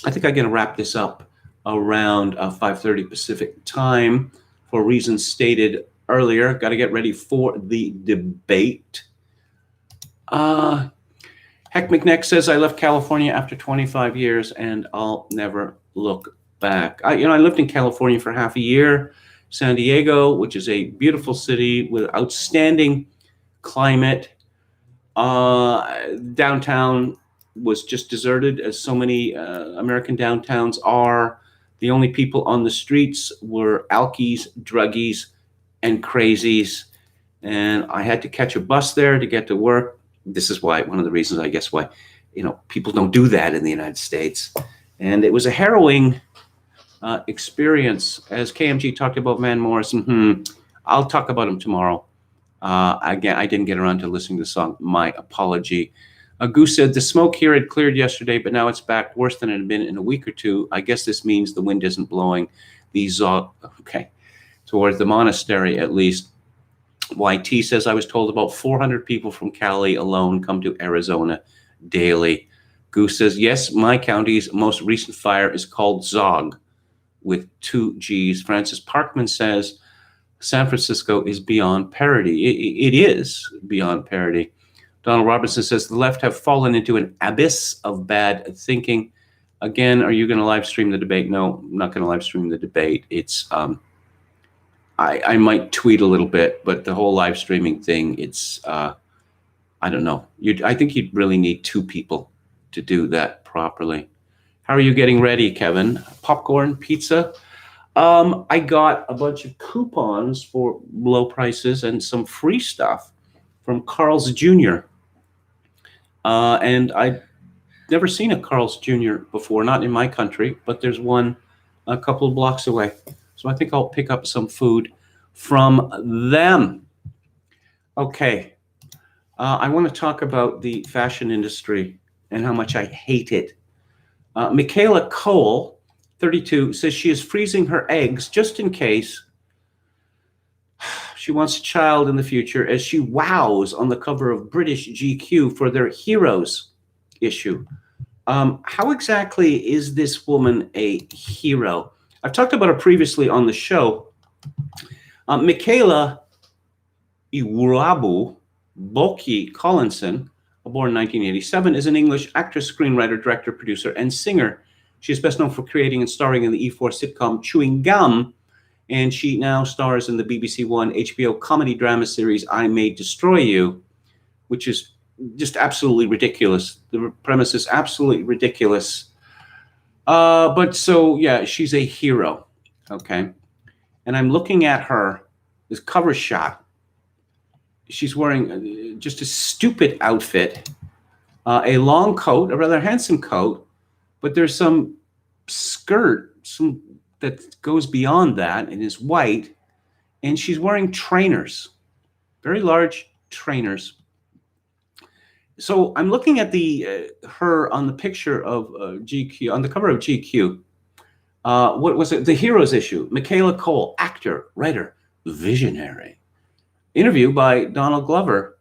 I think I'm going to wrap this up around 5:30 Pacific time for reasons stated earlier. Got to get ready for the debate. Heck McNeck says, I left California after 25 years and I'll never look back. I lived in California for half a year. San Diego, which is a beautiful city with outstanding climate. Downtown was just deserted, as so many American downtowns are. The only people on the streets were alkies, druggies, and crazies. And I had to catch a bus there to get to work. This is why, one of the reasons, I guess, why, people don't do that in the United States. And it was a harrowing experience. As KMG talked about Van Morrison, I'll talk about him tomorrow. Again, I didn't get around to listening to the song. My apology. Goose said, the smoke here had cleared yesterday, but now it's back worse than it had been in a week or two. I guess this means the wind isn't blowing these, towards the monastery at least. YT says, I was told about 400 people from Cali alone come to Arizona daily. Goose says, yes, my county's most recent fire is called Zog with 2 G's. Francis Parkman says, San Francisco is beyond parody. It is beyond parody. Donald Robertson says, the left have fallen into an abyss of bad thinking. Again, are you going to live stream the debate? No, I'm not going to live stream the debate. It's, I might tweet a little bit, but the whole live streaming thing, it's, I don't know. I think you'd really need 2 people to do that properly. How are you getting ready, Kevin? Popcorn, pizza? I got a bunch of coupons for low prices and some free stuff from Carl's Jr. And I've never seen a Carl's Jr. before, not in my country, but there's one a couple of blocks away. So I think I'll pick up some food from them. Okay, I want to talk about the fashion industry and how much I hate it. Michaela Cole, 32, says she is freezing her eggs just in case she wants a child in the future, as she wows on the cover of British GQ for their Heroes issue. How exactly is this woman a hero? I've talked about her previously on the show. Michaela Iwurabu Boki Collinson, born in 1987, is an English actress, screenwriter, director, producer, and singer. She is best known for creating and starring in the E4 sitcom Chewing Gum, and she now stars in the BBC One HBO comedy drama series I May Destroy You, which is just absolutely ridiculous. The premise is absolutely ridiculous. But so, yeah, she's a hero, okay? And I'm looking at her, this cover shot. She's wearing just a stupid outfit, a long coat, a rather handsome coat, but there's some skirt that goes beyond that and is white, and she's wearing trainers, very large trainers. So I'm looking at her on the picture of GQ, on the cover of GQ. What was it? The Heroes issue. Michaela Cole, actor, writer, visionary. Interview by Donald Glover.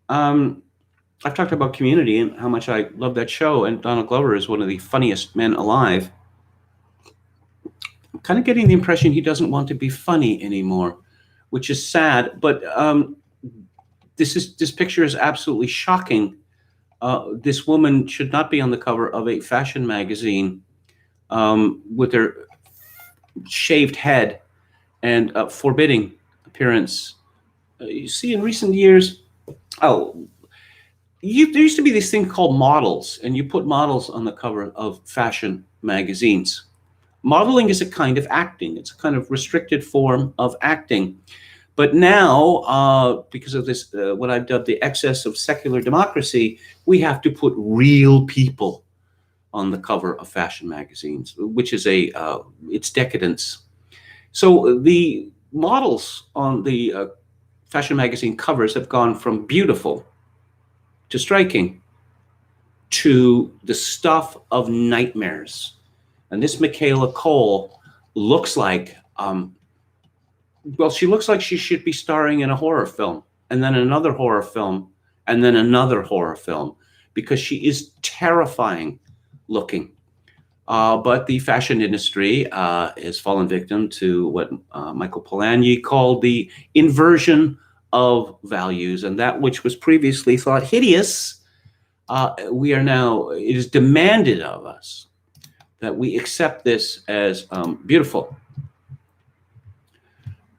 I've talked about Community and how much I love that show, and Donald Glover is one of the funniest men alive. I'm kind of getting the impression he doesn't want to be funny anymore, which is sad. But this picture is absolutely shocking. This woman should not be on the cover of a fashion magazine with her shaved head and forbidding appearance. You see, in recent years, there used to be this thing called models, and you put models on the cover of fashion magazines. Modeling is a kind of acting. It's a kind of restricted form of acting. But now, because of this, what I've dubbed the excess of secular democracy, we have to put real people on the cover of fashion magazines, which is it's decadence. So the models on the fashion magazine covers have gone from beautiful to striking to the stuff of nightmares. And this Michaela Cole looks like, she looks like she should be starring in a horror film, and then another horror film, and then another horror film, because she is terrifying looking. But the fashion industry has fallen victim to what Michael Polanyi called the inversion of values, and that which was previously thought hideous, it is demanded of us that we accept this as beautiful.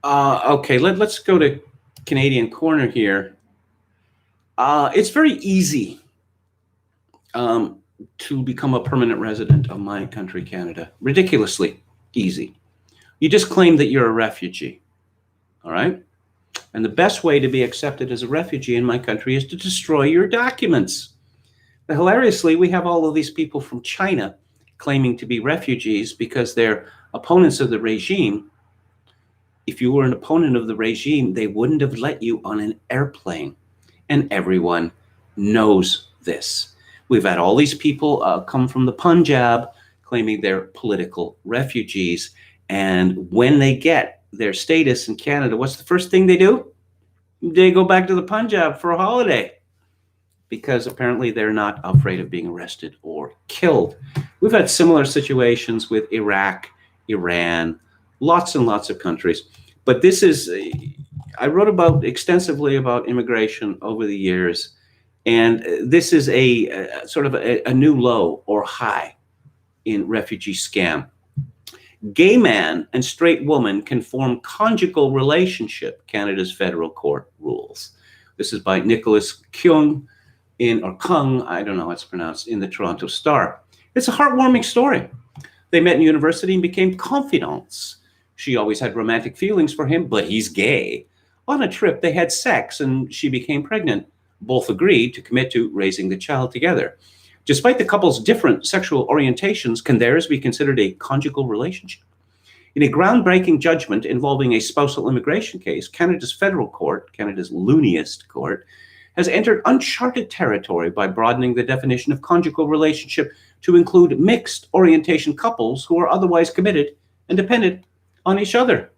Okay, let's go to Canadian Corner here. It's very easy to become a permanent resident of my country, Canada. Ridiculously easy. You just claim that you're a refugee, all right? And the best way to be accepted as a refugee in my country is to destroy your documents. But hilariously, we have all of these people from China claiming to be refugees because they're opponents of the regime. If you were an opponent of the regime, they wouldn't have let you on an airplane. And everyone knows this. We've had all these people come from the Punjab claiming they're political refugees. And when they get their status in Canada, what's the first thing they do? They go back to the Punjab for a holiday, because apparently they're not afraid of being arrested or killed. We've had similar situations with Iraq, Iran, lots and lots of countries. But this is, I wrote extensively about immigration over the years, and this is a sort of a new low or high in refugee scam. Gay man and straight woman can form conjugal relationship, Canada's federal court rules. This is by Nicholas Kung, I don't know how it's pronounced, in the Toronto Star. It's a heartwarming story. They met in university and became confidants. She always had romantic feelings for him, but he's gay. On a trip, they had sex and she became pregnant. Both agreed to commit to raising the child together. Despite the couple's different sexual orientations, can theirs be considered a conjugal relationship? In a groundbreaking judgment involving a spousal immigration case, Canada's federal court, Canada's looniest court, has entered uncharted territory by broadening the definition of conjugal relationship to include mixed orientation couples who are otherwise committed and dependent on each other.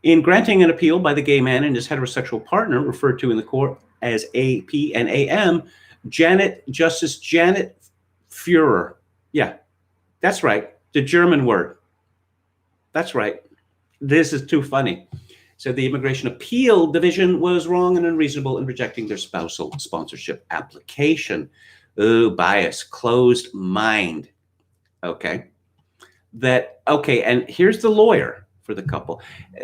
In granting an appeal by the gay man and his heterosexual partner, referred to in the court as AP and AM, Justice Janet Führer, yeah, that's right, the German word. That's right. This is too funny. So the Immigration Appeal Division was wrong and unreasonable in rejecting their spousal sponsorship application. Ooh, bias, closed mind. Okay. And here's the lawyer for the couple.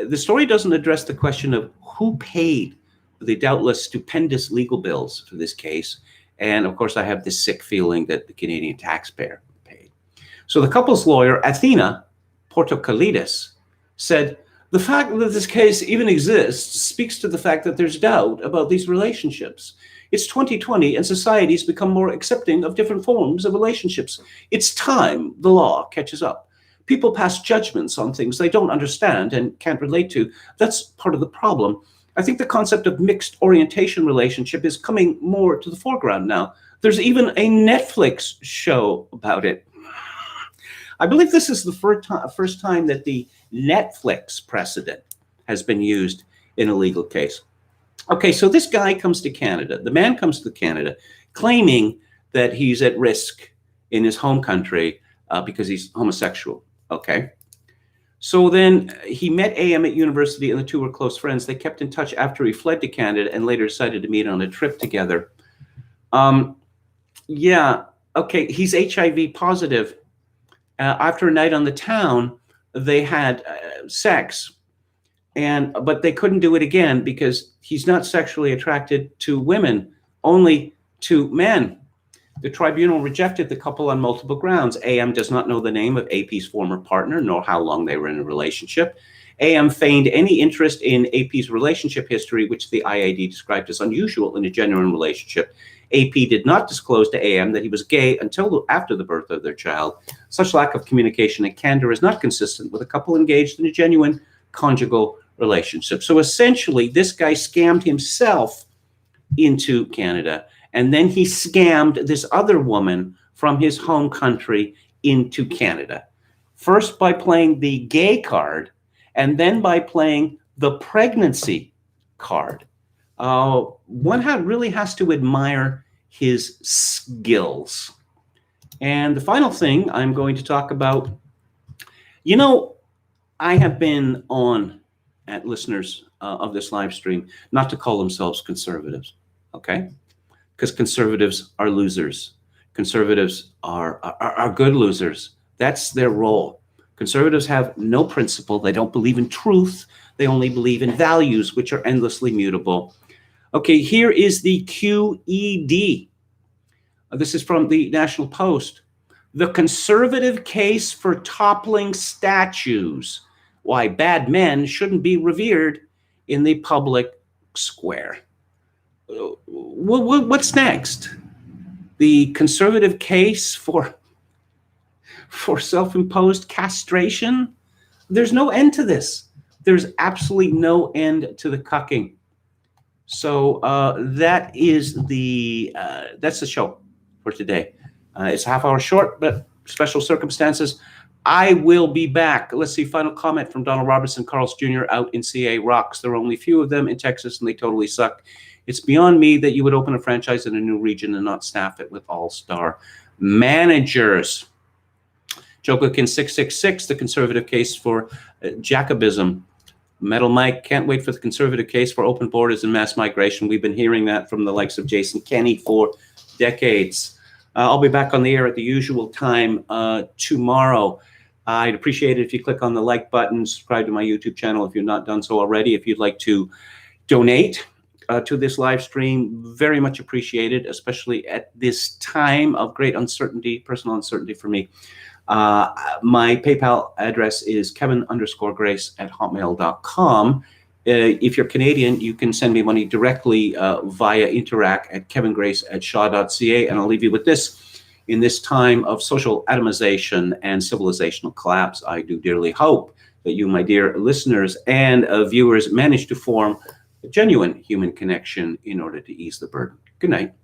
The story doesn't address the question of who paid the doubtless stupendous legal bills for this case. And of course, I have this sick feeling that the Canadian taxpayer paid. So the couple's lawyer, Athena Portokalidis, said, the fact that this case even exists speaks to the fact that there's doubt about these relationships. It's 2020 and society's become more accepting of different forms of relationships. It's time the law catches up. People pass judgments on things they don't understand and can't relate to. That's part of the problem. I think the concept of mixed orientation relationship is coming more to the foreground now. There's even a Netflix show about it. I believe this is the first time that the Netflix precedent has been used in a legal case. Okay, so this guy comes to Canada. The man comes to Canada claiming that he's at risk in his home country because he's homosexual. Okay. So then he met AM at university and the two were close friends. They kept in touch after he fled to Canada and later decided to meet on a trip together. Yeah, okay, he's HIV positive. After a night on the town, they had sex, but they couldn't do it again because he's not sexually attracted to women, only to men. The tribunal rejected the couple on multiple grounds. AM does not know the name of AP's former partner, nor how long they were in a relationship. AM feigned any interest in AP's relationship history, which the IAD described as unusual in a genuine relationship. AP did not disclose to AM that he was gay until after the birth of their child. Such lack of communication and candor is not consistent with a couple engaged in a genuine conjugal relationship. So essentially, this guy scammed himself into Canada, and then he scammed this other woman from his home country into Canada. First by playing the gay card, and then by playing the pregnancy card. One really has to admire his skills. And the final thing I'm going to talk about, I have been on at listeners of this live stream not to call themselves conservatives, okay? Because conservatives are losers. Conservatives are good losers. That's their role. Conservatives have no principle. They don't believe in truth. They only believe in values, which are endlessly mutable. Okay, here is the QED. This is from the National Post. The conservative case for toppling statues. Why bad men shouldn't be revered in the public square. What's next? The conservative case for self-imposed castration? There's no end to this. There's absolutely no end to the cucking. So that's the show for today. It's a half hour short, but special circumstances. I will be back. Let's see, final comment from Donald Robertson, Carl's Jr. out in CA rocks. There are only few of them in Texas and they totally suck. It's beyond me that you would open a franchise in a new region and not staff it with all-star managers. Jokokin 666, the conservative case for Jacobism. Metal Mike, can't wait for the conservative case for open borders and mass migration. We've been hearing that from the likes of Jason Kenney for decades. I'll be back on the air at the usual time tomorrow. I'd appreciate it if you click on the like button, subscribe to my YouTube channel if you've not done so already. If you'd like to donate to this live stream, very much appreciated, especially at this time of great uncertainty, personal uncertainty for me. My PayPal address is kevin_grace@hotmail.com. If you're Canadian, you can send me money directly via Interac at kevingrace@shaw.ca. And I'll leave you with this. In this time of social atomization and civilizational collapse, I do dearly hope that you, my dear listeners and viewers, manage to form a genuine human connection in order to ease the burden. Good night.